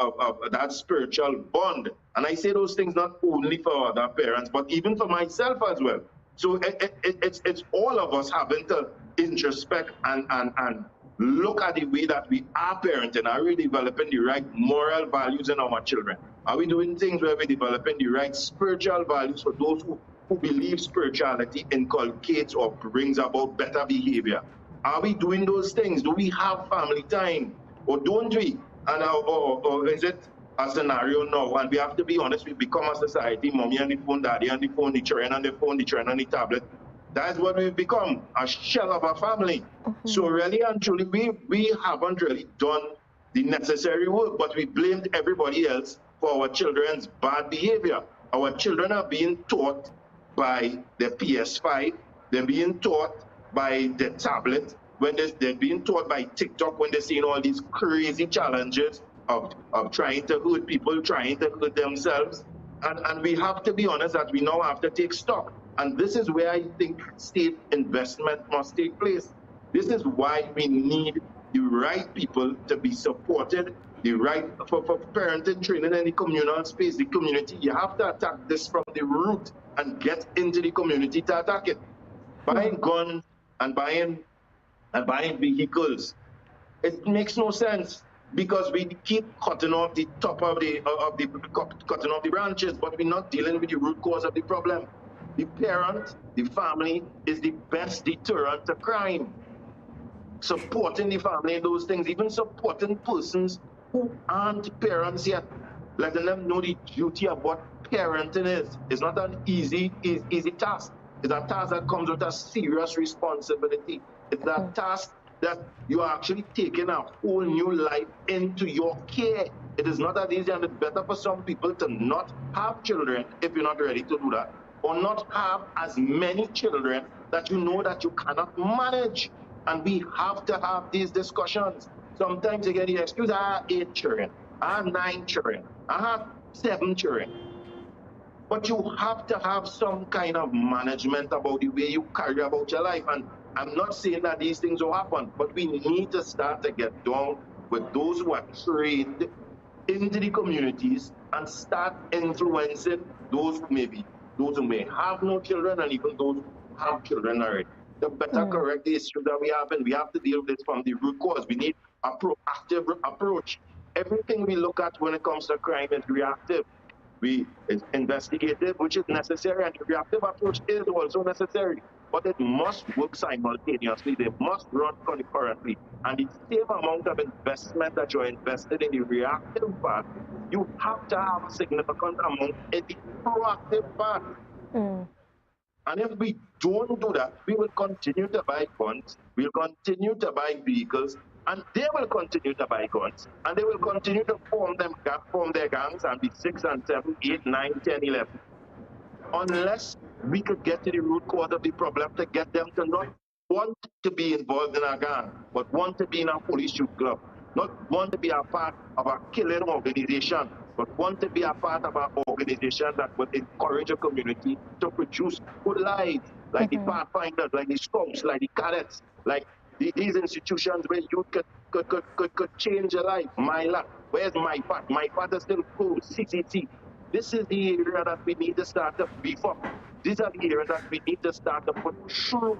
that spiritual bond. And I say those things not only for other parents, but even for myself as well. So it's all of us having to introspect and look at the way that we are parenting. Are we developing the right moral values in our children? Are we doing things where we're developing the right spiritual values for those who believe spirituality inculcates or brings about better behavior? Are we doing those things? Do we have family time? Or don't we? And or is it a scenario now? And we have to be honest, we become a society, mommy on the phone, daddy on the phone, the children on the phone, the children on the tablet. That's what we've become, a shell of a family. So really and truly, we haven't really done the necessary work, but we blamed everybody else for our children's bad behavior. Our children are being taught by the PS5, they're being taught by the tablet, when they're being taught by TikTok, when they're seeing all these crazy challenges of trying to hurt people, trying to hurt themselves. And we have to be honest that we now have to take stock. And this is where I think state investment must take place. This is why we need the right people to be supported, the right for parenting training in the communal space, the community. You have to attack this from the root and get into the community to attack it. Buying guns and buying vehicles, it makes no sense because we keep cutting off the top of cutting off the branches, but we're not dealing with the root cause of the problem. The parent, the family is the best deterrent to crime. Supporting the family in those things, even supporting persons who aren't parents yet, letting them know the duty of what parenting is. It's not an easy task. It's a task that comes with a serious responsibility. It's a task that you are actually taking a whole new life into your care. It is not that easy, and it's better for some people to not have children if you're not ready to do that, or not have as many children that you know that you cannot manage. And we have to have these discussions. Sometimes you get the excuse, I have 8 children, I have 9 children, I have 7 children. But you have to have some kind of management about the way you carry about your life. And I'm not saying that these things will happen, but we need to start to get down with those who are trained into the communities and start influencing those who may have no children and even those who have children already. To better correct the issue that we have, and we have to deal with this from the root cause. We need a proactive approach. Everything we look at when it comes to crime is reactive. It's investigative, which is necessary, and the reactive approach is also necessary. But it must work simultaneously. They must run concurrently. And the same amount of investment that you're invested in the reactive part, you have to have a significant amount in the proactive part. And if we don't do that, we will continue to buy guns, we'll continue to buy vehicles, and they will continue to buy guns, and they will continue to form their gangs and be 6 and 7, 8, 9, 10, 11. unless we could get to the root cause of the problem to get them to not want to be involved in a gang, but want to be in a police youth club, not want to be a part of a killing organization, but want to be a part of an organization that would encourage a community to produce good lives, like the Pathfinders, like the Scouts, like the Cadets, like these institutions where youth could change a life. My life. Where's my part? My part is still cool. CCC. This is the area that we need to start to beef up. These are the areas that we need to start to put true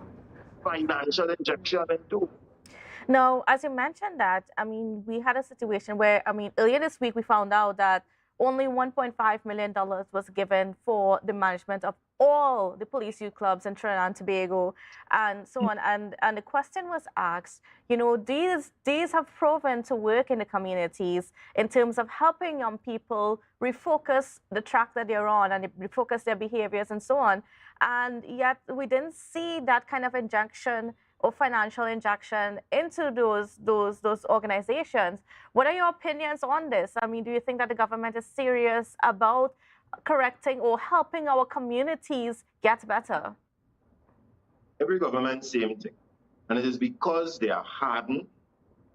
financial injection into. Now, as you mentioned that, I mean, we had a situation where, I mean, earlier this week we found out that only $1.5 million was given for the management of all the police youth clubs in Trinidad and Tobago and so on. And the question was asked, you know, these have proven to work in the communities in terms of helping young people refocus the track that they're on and refocus their behaviors and so on. And yet we didn't see that kind of injection or financial injection into those organizations. What are your opinions on this? I mean, do you think that the government is serious about correcting or helping our communities get better? Every government, same thing. And it is because they are hardened.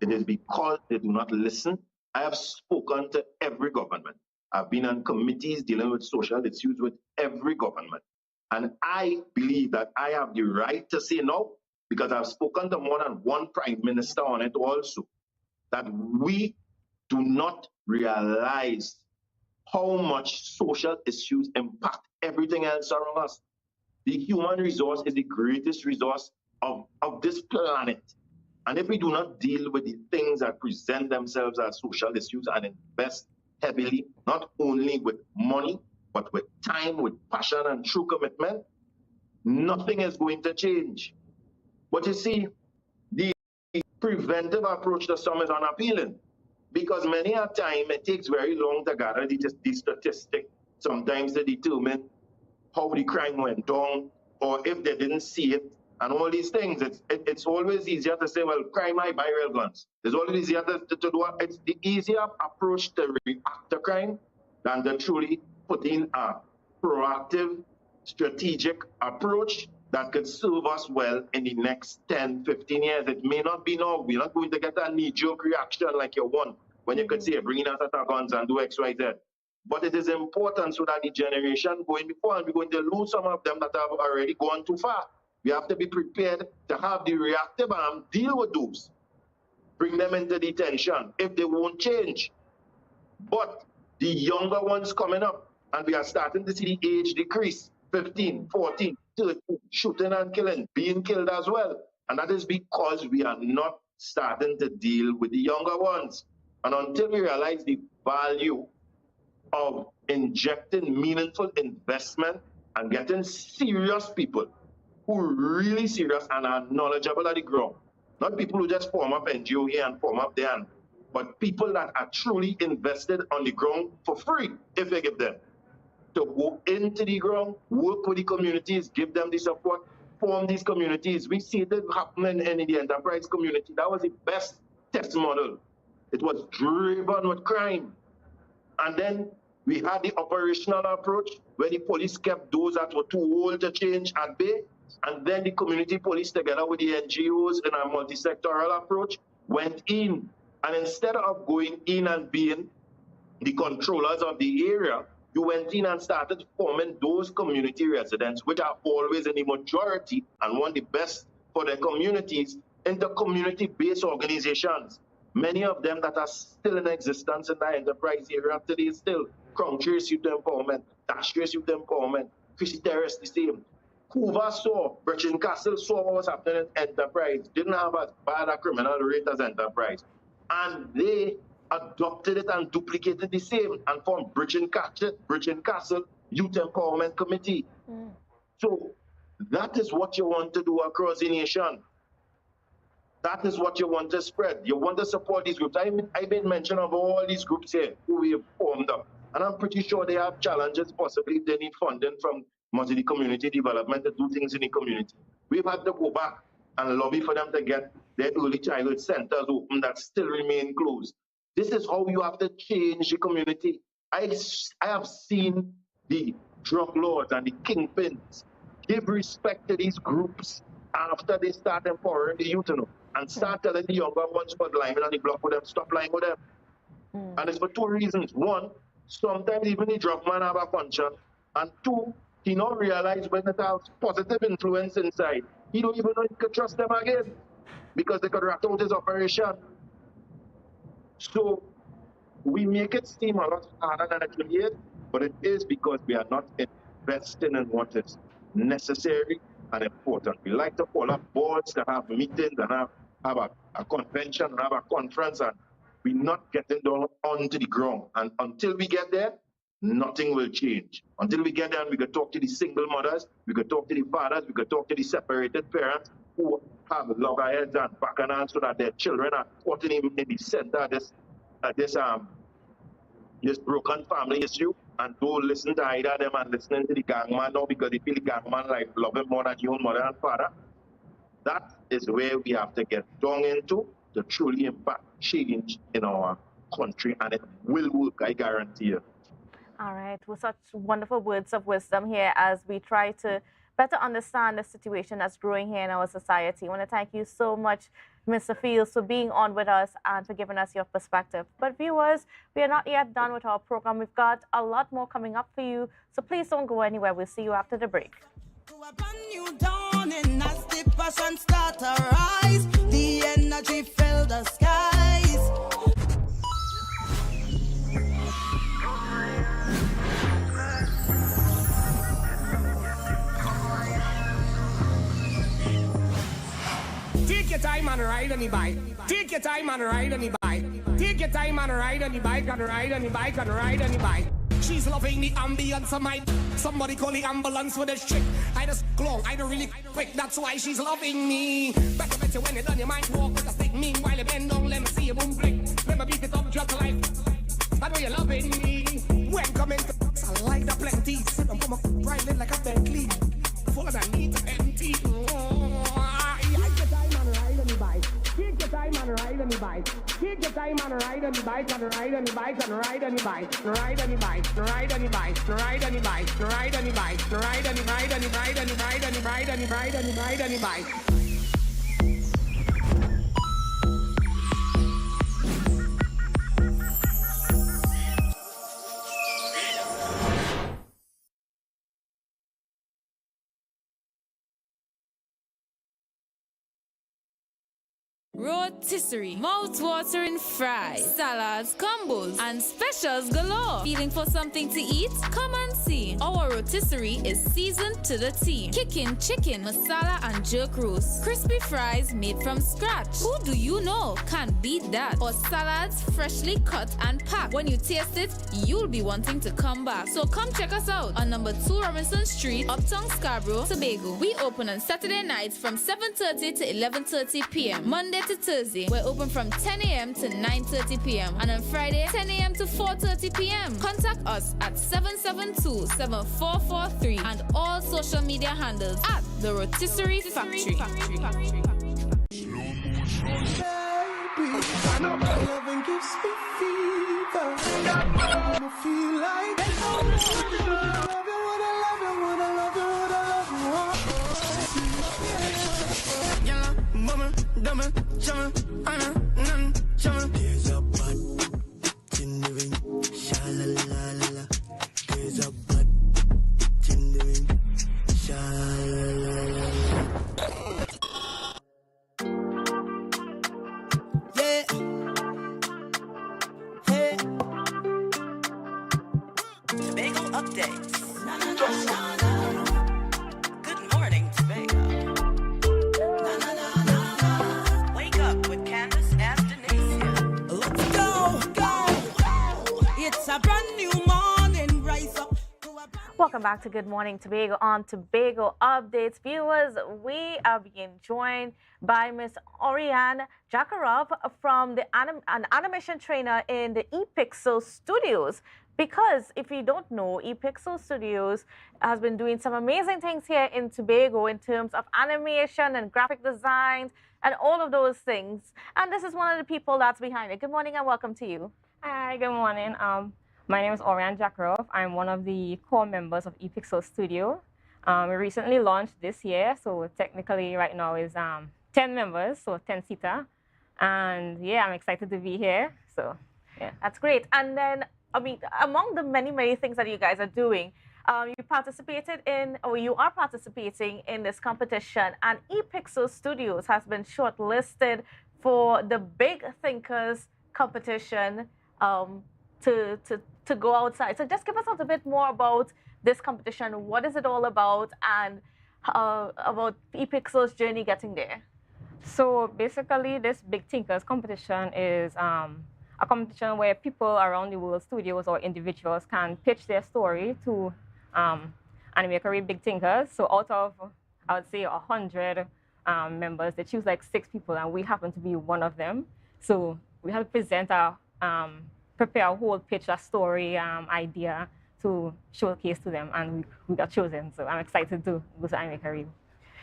It is because they do not listen. I have spoken to every government. I've been on committees dealing with social issues with every government. And I believe that I have the right to say no, because I've spoken to more than one prime minister on it also, that we do not realize how much social issues impact everything else around us. The human resource is the greatest resource of this planet. And if we do not deal with the things that present themselves as social issues and invest heavily, not only with money, but with time, with passion and true commitment, nothing is going to change. But you see, the preventive approach to some is unappealing, because many a time it takes very long to gather the statistic, sometimes to determine how the crime went down, or if they didn't see it, and all these things. It's always easier to say, well, crime, I buy real guns. It's always easier to do. It's the easier approach to react to crime than to truly put in a proactive, strategic approach that could serve us well in the next 10, 15 years. It may not be now. We're not going to get a knee-jerk reaction like you want when you could say, bring out our guns and do X, Y, Z. But it is important so that the generation going before, and we're going to lose some of them that have already gone too far. We have to be prepared to have the reactive arm deal with those, bring them into detention if they won't change. But the younger ones coming up, and we are starting to see the age decrease, 15, 14, 13, shooting and killing, being killed as well. And that is because we are not starting to deal with the younger ones. And until we realize the value of injecting meaningful investment and getting serious people who are really serious and are knowledgeable at the ground, not people who just form up NGO here and form up there, but people that are truly invested on the ground for free, if they give them, to go into the ground, work with the communities, give them the support, form these communities. We see that happening in the enterprise community. That was the best test model. It was driven with crime. And then we had the operational approach where the police kept those that were too old to change at bay. And then the community police, together with the NGOs in a multi-sectoral approach, went in. And instead of going in and being the controllers of the area, you went in and started forming those community residents, which are always in the majority and want the best for their communities, into community-based organizations. Many of them that are still in existence in the enterprise area today still. Crown Trace Youth Empowerment, Dash Trace Youth Empowerment, Chrissy Terrace the same. Hoover saw, Brechin Castle saw what was happening in enterprise, didn't have as bad a criminal rate as enterprise. And they adopted it and duplicated the same and formed Brechin Castle Youth Empowerment Committee. So that is what you want to do across the nation. That is what you want to spread. You want to support these groups. I made mention of all these groups here who we have formed up. And I'm pretty sure they have challenges. Possibly they need funding from the community development to do things in the community. We've had to go back and lobby for them to get their early childhood centers open that still remain closed. This is how you have to change the community. I have seen the drug lords and the kingpins. Give respect to these groups after they start empowering the youth, and start telling the younger ones about lying on the block with them, stop lying with them. And it's for two reasons. One, sometimes even the drug man have a conscience. And two, he not realize when it has positive influence inside, he don't even know he could trust them again because they could rat out his operation. So we make it seem a lot harder than it really is, but it is because we are not investing in what is necessary and important. We like to call up boards to have meetings and have a convention and have a conference, and we're not getting down onto the ground. And until we get there, nothing will change. Until we get there and we can talk to the single mothers, we can talk to the fathers, we can talk to the separated parents who have loggerheads and bacchanals so that their children are caught in the center of this broken family issue, and don't listen to either of them and listening to the gangman now because they feel the gangman like love him more than your own mother and father. That is where we have to get down into to truly impact change in our country, and it will work, I guarantee you. All right, with such wonderful words of wisdom here as we try to better understand the situation that's growing here in our society. I want to thank you so much, Mr. Fields, for being on with us and for giving us your perspective. But viewers, we are not yet done with our program. We've got a lot more coming up for you, so please don't go anywhere. We'll see you after the break. The energy fill the skies. Take your time and ride on the bike. Take your time and ride on the bike. Take your time and ride on the bike and ride on the bike and ride on the bike. She's loving the ambience of my. Somebody call the ambulance for this chick. I just long, I don't really quick. That's why she's loving me. Better when you done, you might walk with a stick. Meanwhile, you bend down, let me see you boom flick. Let me beat it up, drop the life. I know you're loving me. When coming to I like the plenty. Sit and come up, riding like a Bentley. Full of that need to empty. Take your time and ride on the bike. Take your time and ride on the bike and ride on the bike and ride on the bike. Ride on the bike, ride on the bike, ride on the bike, ride on the bike, ride on the ride on the ride on the ride on the ride on the ride on the ride on the bike. Rotisserie, mouth-watering fries, salads, combos, and specials galore. Feeling for something to eat? Come and see. Our rotisserie is seasoned to the T. Kicking chicken, masala, and jerk roast. Crispy fries made from scratch. Who do you know can beat that? Or salads freshly cut and packed. When you taste it, you'll be wanting to come back. So come check us out on number 2 Robinson Street, Uptown Scarborough, Tobago. We open on Saturday nights from 7:30 to 11:30 p.m. Monday to Thursday, we're open from 10 a.m. to 9:30 p.m. and on Friday, 10 a.m. to 4:30 p.m. Contact us at 772-7443 and all social media handles at The Rotisserie Factory. Loving gives me fever. I feel like there's a bud in the ring, sha la la la la. There's a bud in the ring, sha la la la la. Yeah. Hey. Tobago updates. Na na na na na. Good morning, Tobago. Na na na na na. Wake up with Candace and Denasia. Let's go, go. It's a brand new morning. Rise up. Welcome back to Good Morning Tobago on Tobago Updates. Viewers, we are being joined by Miss Oriane Jakarov from an animation trainer in the ePixel Studios. Because if you don't know, ePixel Studios has been doing some amazing things here in Tobago in terms of animation and graphic designs and all of those things. And this is one of the people that's behind it. Good morning and welcome to you. Hi, good morning. My name is Oriane Jakarov. I'm one of the core members of ePixel Studio. We recently launched this year, so technically right now is 10 members, so 10-seater. And yeah, I'm excited to be here. So yeah, that's great. And then, I mean, among the many things that you guys are doing, you participated in, or you are participating in this competition, and ePixel Studios has been shortlisted for the Big Thinkers competition to go outside. So just give us a little bit more about this competition. What is it all about, and about ePixel's journey getting there? So basically, this Big Thinkers competition is a competition where people around the world, studios or individuals, can pitch their story to Anime Career Big Thinkers. So out of, I would say, 100 members, they choose like 6 people, and we happen to be one of them. So we have to present prepare a whole pitch, a story, idea to showcase to them, and we got chosen. So I'm excited to go to Anime Career.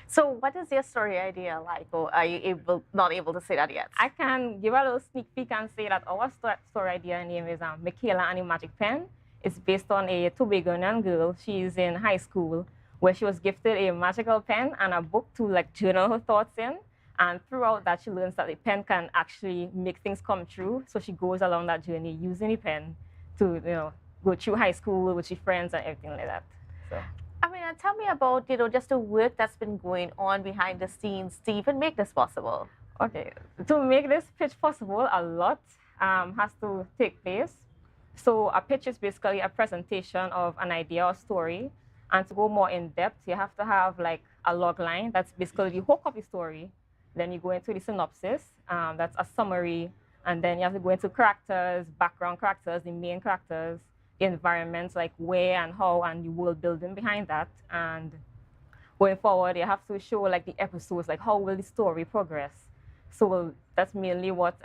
So what is your story idea like, or are you not able to say that yet? I can give a little sneak peek and say that our story idea name is Michaela and the Magic Pen. It's based on a Tobagonian girl. She's in high school, where she was gifted a magical pen and a book to like journal her thoughts in. And throughout that, she learns that the pen can actually make things come true. So she goes along that journey using the pen to, go through high school with her friends and everything like that. So. I mean, and tell me about, just the work that's been going on behind the scenes to even make this possible. Okay, to make this pitch possible, a lot has to take place. So a pitch is basically a presentation of an idea or story. And to go more in depth, you have to have like a log line. That's basically the hook of the story. Then you go into the synopsis. That's a summary. And then you have to go into characters, background characters, the main characters, the environments, like where and how, and the world building behind that. And going forward, you have to show like the episodes, like how will the story progress. So that's mainly what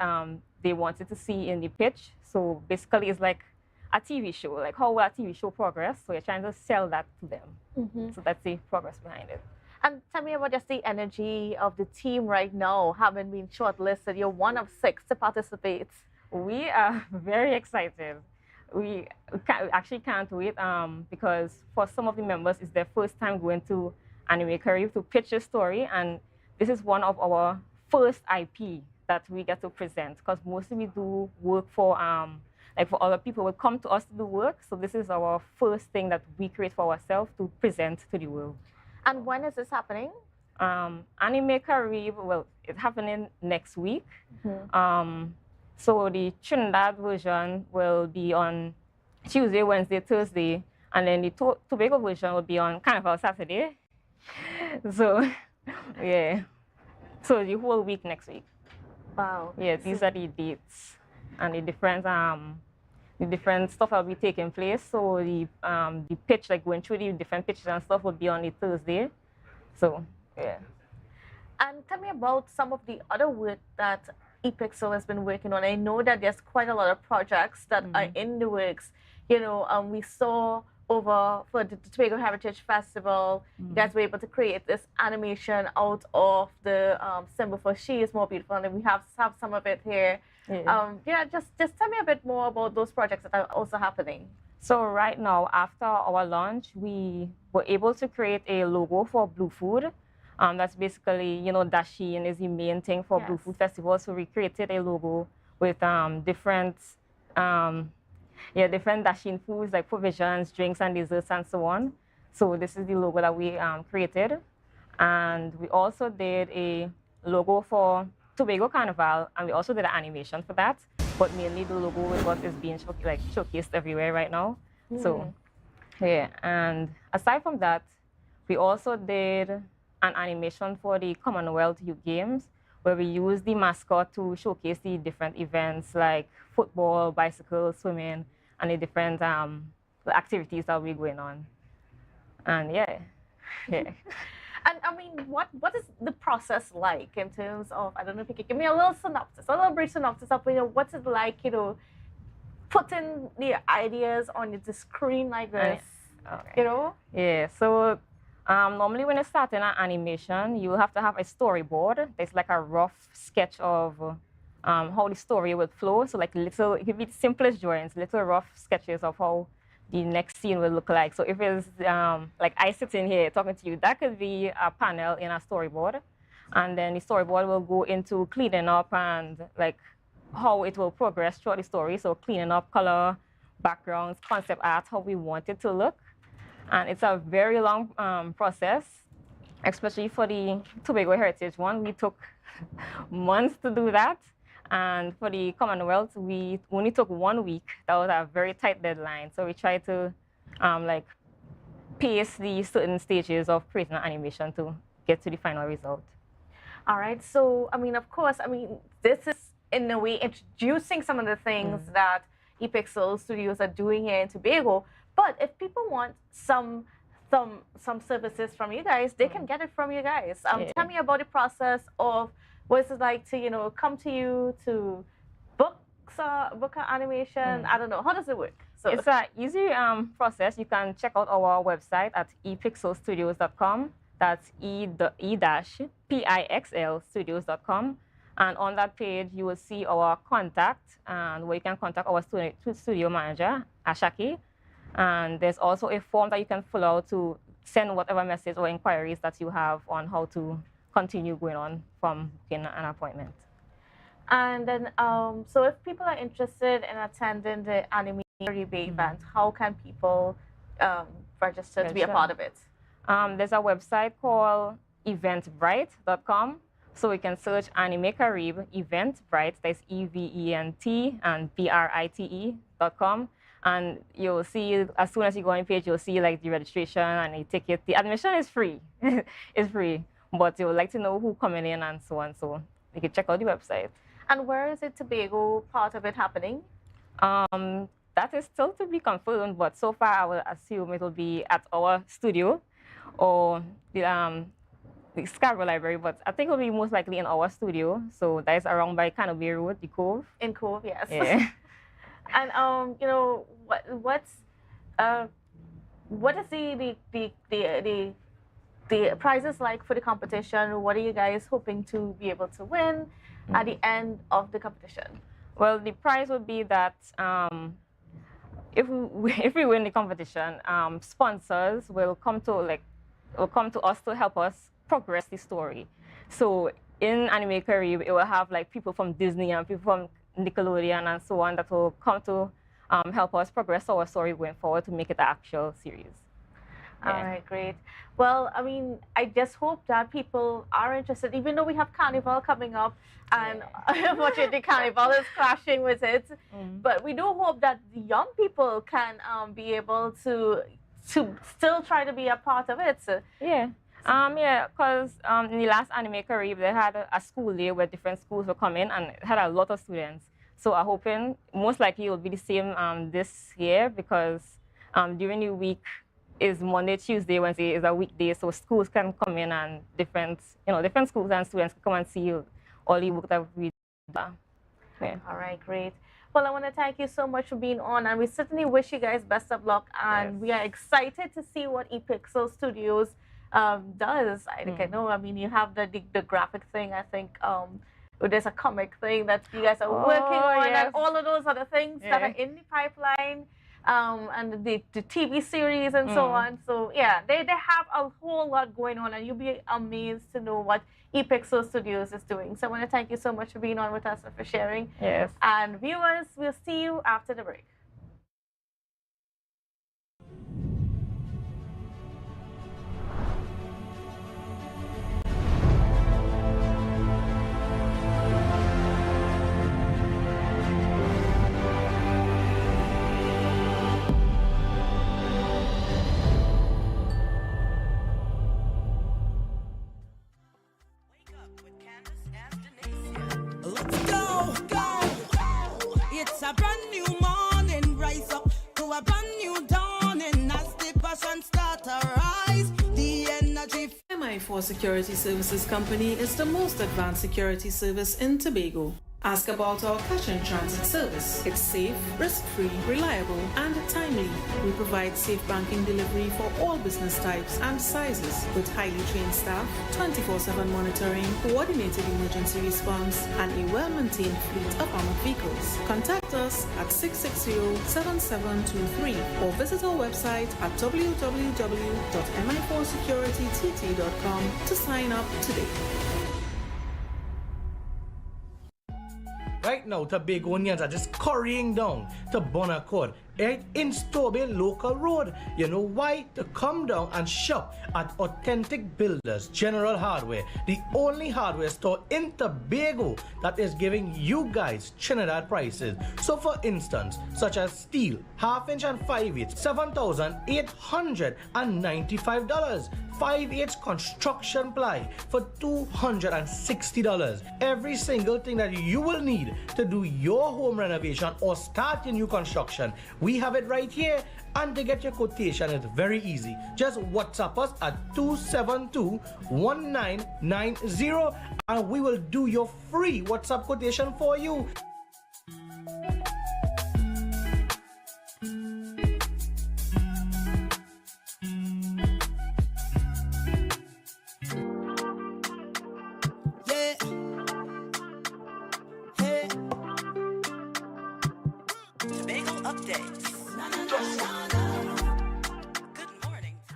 they wanted to see in the pitch. So basically, it's like a TV show, like how will a TV show progress? So you're trying to sell that to them. So that's the progress behind it. And tell me about just the energy of the team right now, having been shortlisted. You're one of 6 to participate. We are very excited. We actually can't wait because for some of the members, it's their first time going to Anime Career to pitch a story. And this is one of our first IP that we get to present, because mostly we do work for like for other people will come to us to do work. So this is our first thing that we create for ourselves to present to the world. And when is this happening? Anime Career, well, it's happening next week. So the Trinidad version will be on Tuesday, Wednesday, Thursday, and then the Tobago version will be on Carnival Saturday. So, yeah. So the whole week next week. Wow. Yeah, these are the dates and the different stuff that will be taking place. So the pitch, like going through the different pitches and stuff, will be on the Thursday. So, yeah. And tell me about some of the other work that ePixel has been working on. I know that there's quite a lot of projects that are in the works. We saw over for the Tobago Heritage Festival, you guys were able to create this animation out of the symbol for She is More Beautiful, and we have some of it here. Just tell me a bit more about those projects that are also happening. So right now, after our launch, we were able to create a logo for Blue Food. That's basically, Dashin is the main thing for Blue Food Festival. So we created a logo with different Dashin foods like provisions, drinks, and desserts, and so on. So this is the logo that we created. And we also did a logo for Tobago Carnival, and we also did an animation for that. But mainly the logo is what is being showcased everywhere right now. So, yeah. And aside from that, we also did an animation for the Commonwealth Youth Games, where we use the mascot to showcase the different events like football, bicycle, swimming, and the different activities that we're going on. And yeah. And I mean, what is the process like in terms of, I don't know if you could give me a little synopsis, a little brief synopsis of, what's it like, putting the ideas on the screen like this, Yeah, so normally when you're starting an animation, you have to have a storyboard. It's like a rough sketch of how the story would flow. So like little, it could be simplest drawings, little rough sketches of how the next scene will look like. So if it's like I sit in here talking to you, that could be a panel in a storyboard. And then the storyboard will go into cleaning up and like how it will progress throughout the story. So cleaning up color, backgrounds, concept art, how we want it to look. And it's a very long process, especially for the Tobago Heritage one. We took months to do that. And for the Commonwealth, we only took 1 week. That was a very tight deadline. So we tried to like pace the certain stages of creating an animation to get to the final result. All right. So, I mean, of course, I mean, this is in a way introducing some of the things that ePixel Studios are doing here in Tobago. But if people want some services from you guys, they can get it from you guys. Tell me about the process of what it's like to, you know, come to you to book an animation. I don't know. How does it work? So it's an easy process. You can check out our website at epixelstudios.com. That's e-pixlstudios.com. And on that page, you will see our contact, and where you can contact our studio manager, Ashaki. And there's also a form that you can fill out to send whatever message or inquiries that you have on how to continue going on from booking an appointment. And then, so if people are interested in attending the Anime Bay event, how can people register to be a part of it? There's a website called eventbrite.com. So we can search Anime Carib Eventbrite, that's EVENT and BRITE.com. And you'll see, as soon as you go on the page, you'll see like the registration and the ticket. The admission is free. It's free. But you would like to know who's coming in and so on. So you can check out the website. And where is it Tobago part of it happening? That is still to be confirmed, but so far I will assume it will be at our studio or the Scarborough Library, but I think it will be most likely in our studio. So that is around by Carnival Road, the Cove. In Cove, yes. Yeah. And you know, what is the prizes like for the competition? What are you guys hoping to be able to win at the end of the competition? Well, the prize would be that if we win the competition, sponsors will come to us to help us progress the story. So in Anime Carib, it will have like people from Disney and people from Nickelodeon and so on that will come to help us progress our story going forward to make it an actual series. All right, great. Well, I mean, I just hope that people are interested, even though we have Carnival coming up, and unfortunately Carnival is clashing with it. But we do hope that the young people can be able to still try to be a part of it. Yeah. Because in the last Anime Carib, they had a school day where different schools will come in and it had a lot of students. So I'm hoping most likely it will be the same this year, because during the week is Monday, Tuesday, Wednesday is a weekday, so schools can come in and different schools and students can come and see all the work that we do. Yeah. All right, great. Well, I want to thank you so much for being on, and we certainly wish you guys best of luck, and we are excited to see what ePixel Studios does. I know, I mean, you have the graphic thing, I think there's a comic thing that you guys are working on, and all of those other things that are in the pipeline, and the TV series and so on. So yeah, they have a whole lot going on, and you'll be amazed to know what ePixel Studios is doing. So I want to thank you so much for being on with us and for sharing. Yes. And viewers, we'll see you after the break. It's a brand new morning, rise up to a brand new dawning as the passion start to rise. The energy. MI4 Security Services Company is the most advanced security service in Tobago. Ask about our cash and transit service. It's safe, risk-free, reliable, and timely. We provide safe banking delivery for all business types and sizes with highly trained staff, 24/7 monitoring, coordinated emergency response, and a well-maintained fleet of armored vehicles. Contact us at 660-7723 or visit our website at www.mi4securitytt.com to sign up today. Right now, Tobagonians are just currying down to Bonaccord, right in Stobie Local Road. You know why? To come down and shop at Authentic Builders General Hardware, the only hardware store in Tobago that is giving you guys Trinidad prices. So for instance, such as steel, 1/2 inch and 5/8, $7,895. 5/8 construction ply for $260. Every single thing that you will need to do your home renovation or start your new construction, we have it right here. And to get your quotation, it's very easy. Just WhatsApp us at 272-1990 and we will do your free WhatsApp quotation for you.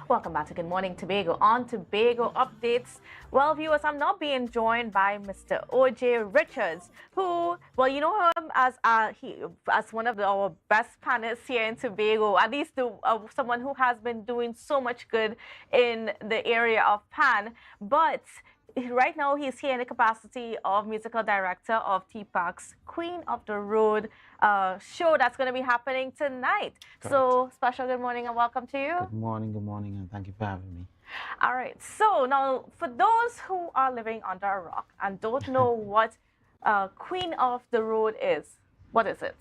Welcome back to Good Morning Tobago. On Tobago Updates, well, viewers, I'm now being joined by Mr. O.J. Richards, who, well, you know him as one of our best panelists here in Tobago, at least someone who has been doing so much good in the area of pan, but right now he's here in the capacity of musical director of TPAC's Queen of the Road show that's going to be happening tonight. Correct. So special good morning and welcome to you. Good morning, and thank you for having me. All right, so now for those who are living under a rock and don't know what Queen of the Road is, what is it?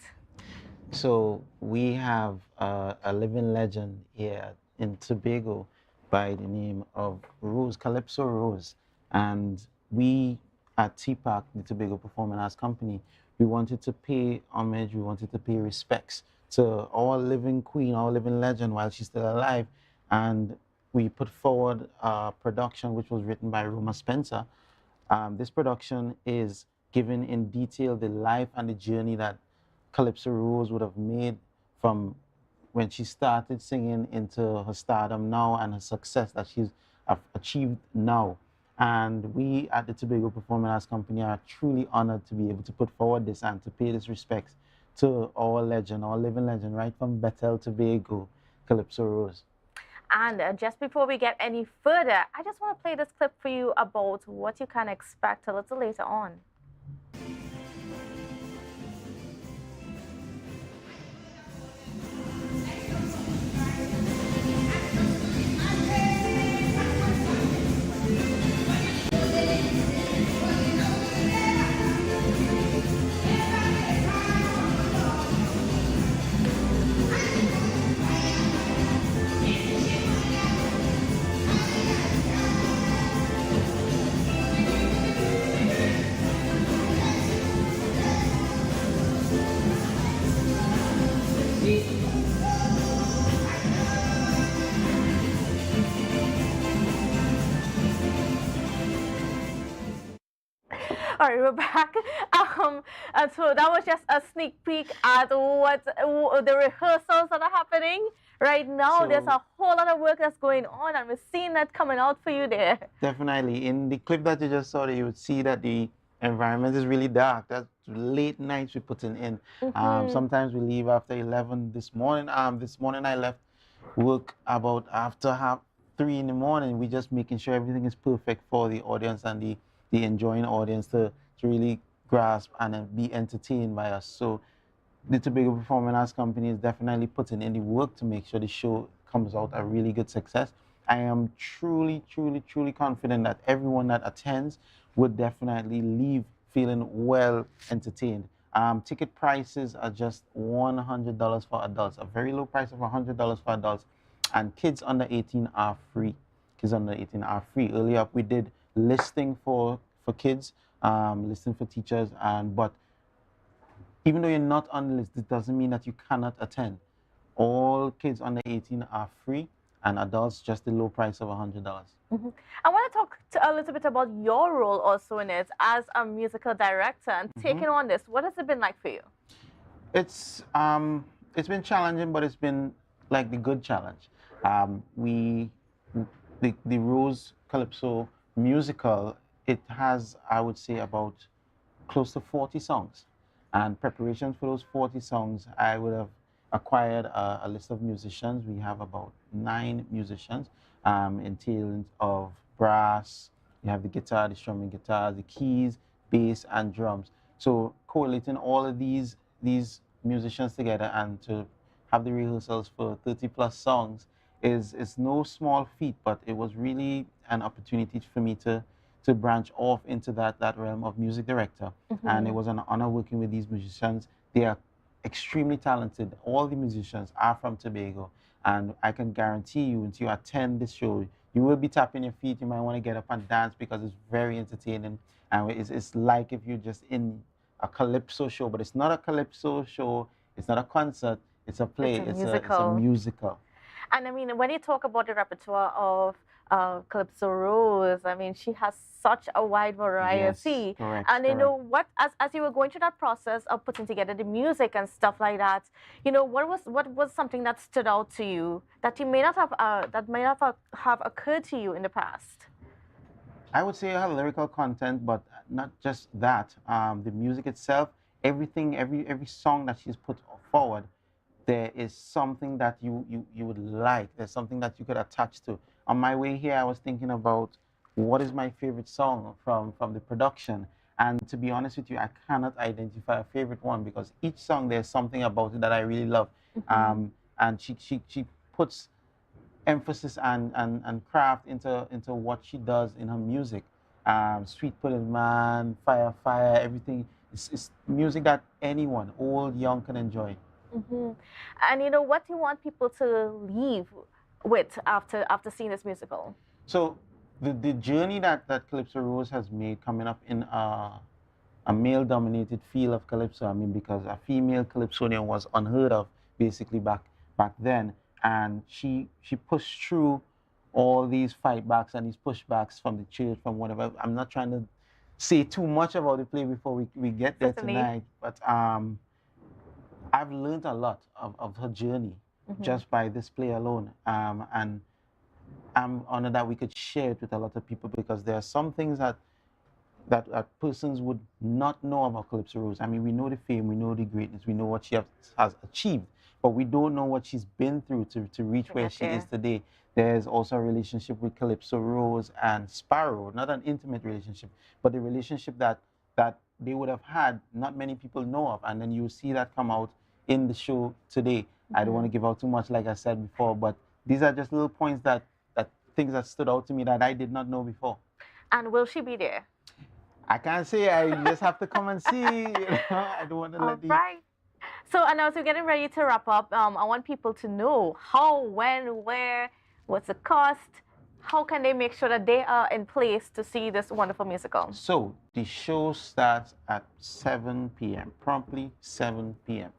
So we have a living legend here in Tobago by the name of Rose, Calypso Rose. And we at TPAC, the Tobago Performing Arts Company, we wanted to pay homage, we wanted to pay respects to our living queen, our living legend while she's still alive. And we put forward a production which was written by Roma Spencer. This production is given in detail the life and the journey that Calypso Rose would have made from when she started singing into her stardom now and her success that she's achieved now. And we at the Tobago Performing Arts Company are truly honored to be able to put forward this and to pay this respect to our legend, our living legend, right from Bethel, Tobago, Calypso Rose. And just before we get any further, I just want to play this clip for you about what you can expect a little later on. All right, we're back. So that was just a sneak peek at what the rehearsals that are happening right now. There's a whole lot of work that's going on, and we're seeing that coming out for you there. Definitely. In the clip that you just saw, you would see that the environment is really dark. That's late nights we're putting in. Sometimes we leave after 11 this morning. This morning I left work about after 3 in the morning. We're just making sure everything is perfect for the audience and the enjoying audience to really grasp and be entertained by us. So the Tobago Performing Arts Company is definitely putting in the work to make sure the show comes out a really good success. I am truly, truly, truly confident that everyone that attends would definitely leave feeling well entertained. Ticket prices are just $100 for adults, a very low price of $100 for adults, and kids under 18 are free. Kids under 18 are free. Earlier we did listing for kids, listing for teachers, but Even though you're not on the list, it doesn't mean that you cannot attend. All kids under 18 are free, and adults just the low price of $100. I want to talk a little bit about your role also in it as a musical director and taking on this. What has it been like for you? It's been challenging, but it's been like the good challenge. The Rose Calypso musical, it has, I would say, about close to 40 songs. And preparations for those 40 songs, I would have acquired a list of musicians. We have about 9 musicians, entailing of brass, you have the guitar, the strumming guitar, the keys, bass, and drums. So correlating all of these musicians together and to have the rehearsals for 30+ songs is no small feat, but it was really an opportunity for me to branch off into that realm of music director. And it was an honor working with these musicians. They are extremely talented. All the musicians are from Tobago, and I can guarantee you, until you attend this show, you will be tapping your feet. You might want to get up and dance because it's very entertaining, and it's like if you're just in a calypso show, but it's not a calypso show. It's not a concert. It's a play. It's a musical. And I mean, when you talk about the repertoire of Calypso Rose, I mean, she has such a wide variety. Yes, correct, and you know what, as you were going through that process of putting together the music and stuff like that, you know, what was something that stood out to you that you may not have occurred to you in the past? I would say her lyrical content, but not just that. The music itself, everything, every song that she's put forward, there is something that you would like. There's something that you could attach to. On my way here, I was thinking about what is my favorite song from the production. And to be honest with you, I cannot identify a favorite one because each song, there's something about it that I really love. And she puts emphasis and craft into what she does in her music. Sweet Pudding Man, Fire, everything. It's music that anyone, old, young, can enjoy. And you know, what do you want people to leave with after seeing this musical? So the journey that Calypso Rose has made, coming up in a male-dominated field of Calypso, I mean, because a female Calypsonian was unheard of basically back then, and she pushed through all these fightbacks and these pushbacks from the church, from whatever. I'm not trying to say too much about the play before we get there tonight, but I've learned a lot of her journey just by this play alone, and I'm honored that we could share it with a lot of people, because there are some things that persons would not know about Calypso Rose. I mean, we know the fame, we know the greatness, we know what she has achieved, but we don't know what she's been through to reach where she is today. There's also a relationship with Calypso Rose and Sparrow, not an intimate relationship, but the relationship that they would have had, not many people know of, and then you see that come out in the show today. I don't want to give out too much, like I said before, but these are just little points that things that stood out to me that I did not know before. And will she be there? I can't say. I just have to come and see. I don't want to let Right. So, and as we're getting ready to wrap up, I want people to know how, when, where, what's the cost, how can they make sure that they are in place to see this wonderful musical? So, the show starts at 7 p.m., promptly 7 p.m.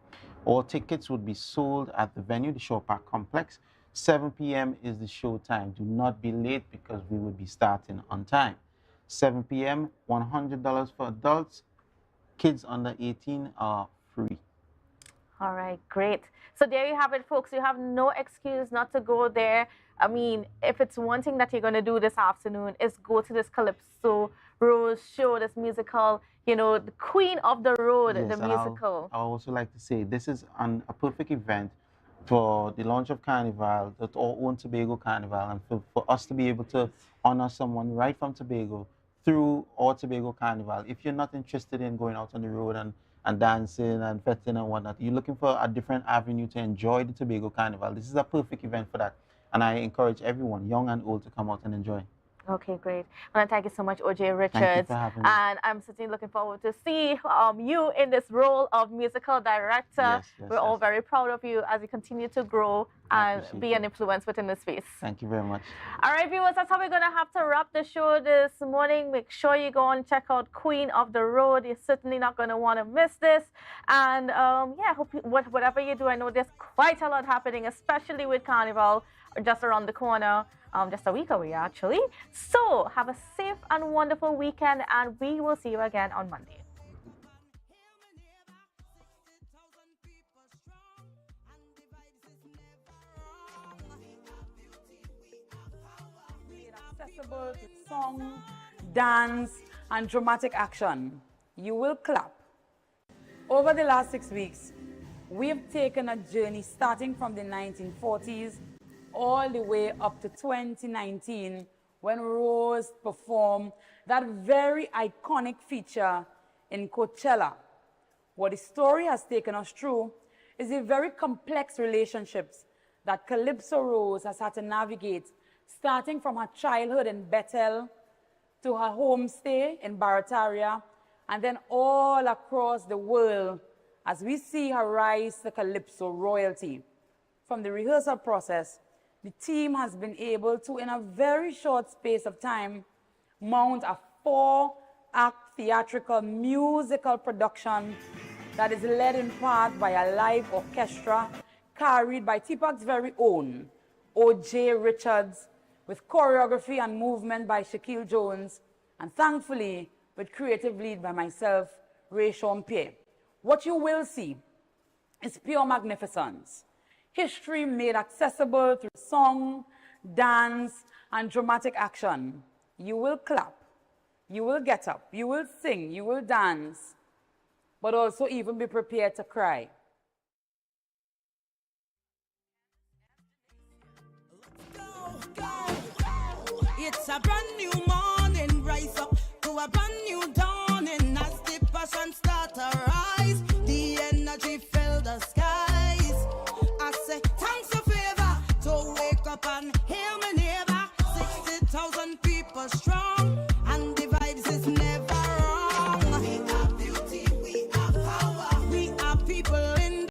All tickets would be sold at the venue, the Shore Park Complex. 7 p.m. is the show time. Do not be late because we will be starting on time. 7 p.m., $100 for adults. Kids under 18 are free. All right, great. So there you have it, folks. You have no excuse not to go there. I mean, if it's one thing that you're going to do this afternoon is go to this Calypso Rose show, this musical, you know, the Queen of the Road, Yes, the musical. I also like to say this is a perfect event for the launch of Carnival, our own Tobago Carnival, and for us to be able to honor someone right from Tobago through our Tobago Carnival. If you're not interested in going out on the road and dancing and fetting and whatnot, you're looking for a different avenue to enjoy the Tobago Carnival, this is a perfect event for that. And I encourage everyone, young and old, to come out and enjoy. Okay, great. I want to thank you so much, OJ Richards. Thank you for having me. And I'm certainly looking forward to see you in this role of musical director. Yes, We're all very proud of you as you continue to grow and be an influence within the space. Thank you very much. All right, viewers, that's how we're going to have to wrap the show this morning. Make sure you go and check out Queen of the Road. You're certainly not going to want to miss this. And yeah, hope you, whatever you do, I know there's quite a lot happening, especially with Carnival just around the corner, just a week away, actually. So have a safe and wonderful weekend, and we will see you again on Monday. Accessible to song, dance, and dramatic action. You will clap. Over the last 6 weeks, we have taken a journey starting from the 1940s all the way up to 2019 when Rose performed that very iconic feature in Coachella. What the story has taken us through is the very complex relationships that Calypso Rose has had to navigate, starting from her childhood in Bethel to her homestay in Barataria, and then all across the world as we see her rise to Calypso royalty. From the rehearsal process, the team has been able to, in a very short space of time, mount a 4-act theatrical musical production that is led in part by a live orchestra carried by Tupac's very own O.J. Richards, with choreography and movement by Shaquille Jones, and thankfully with creative lead by myself, Ray Champierre. What you will see is pure magnificence. History made accessible through song, dance, and dramatic action. You will clap, you will get up, you will sing, you will dance, but also even be prepared to cry. It's a brand new morning, rise up to a brand new dawn.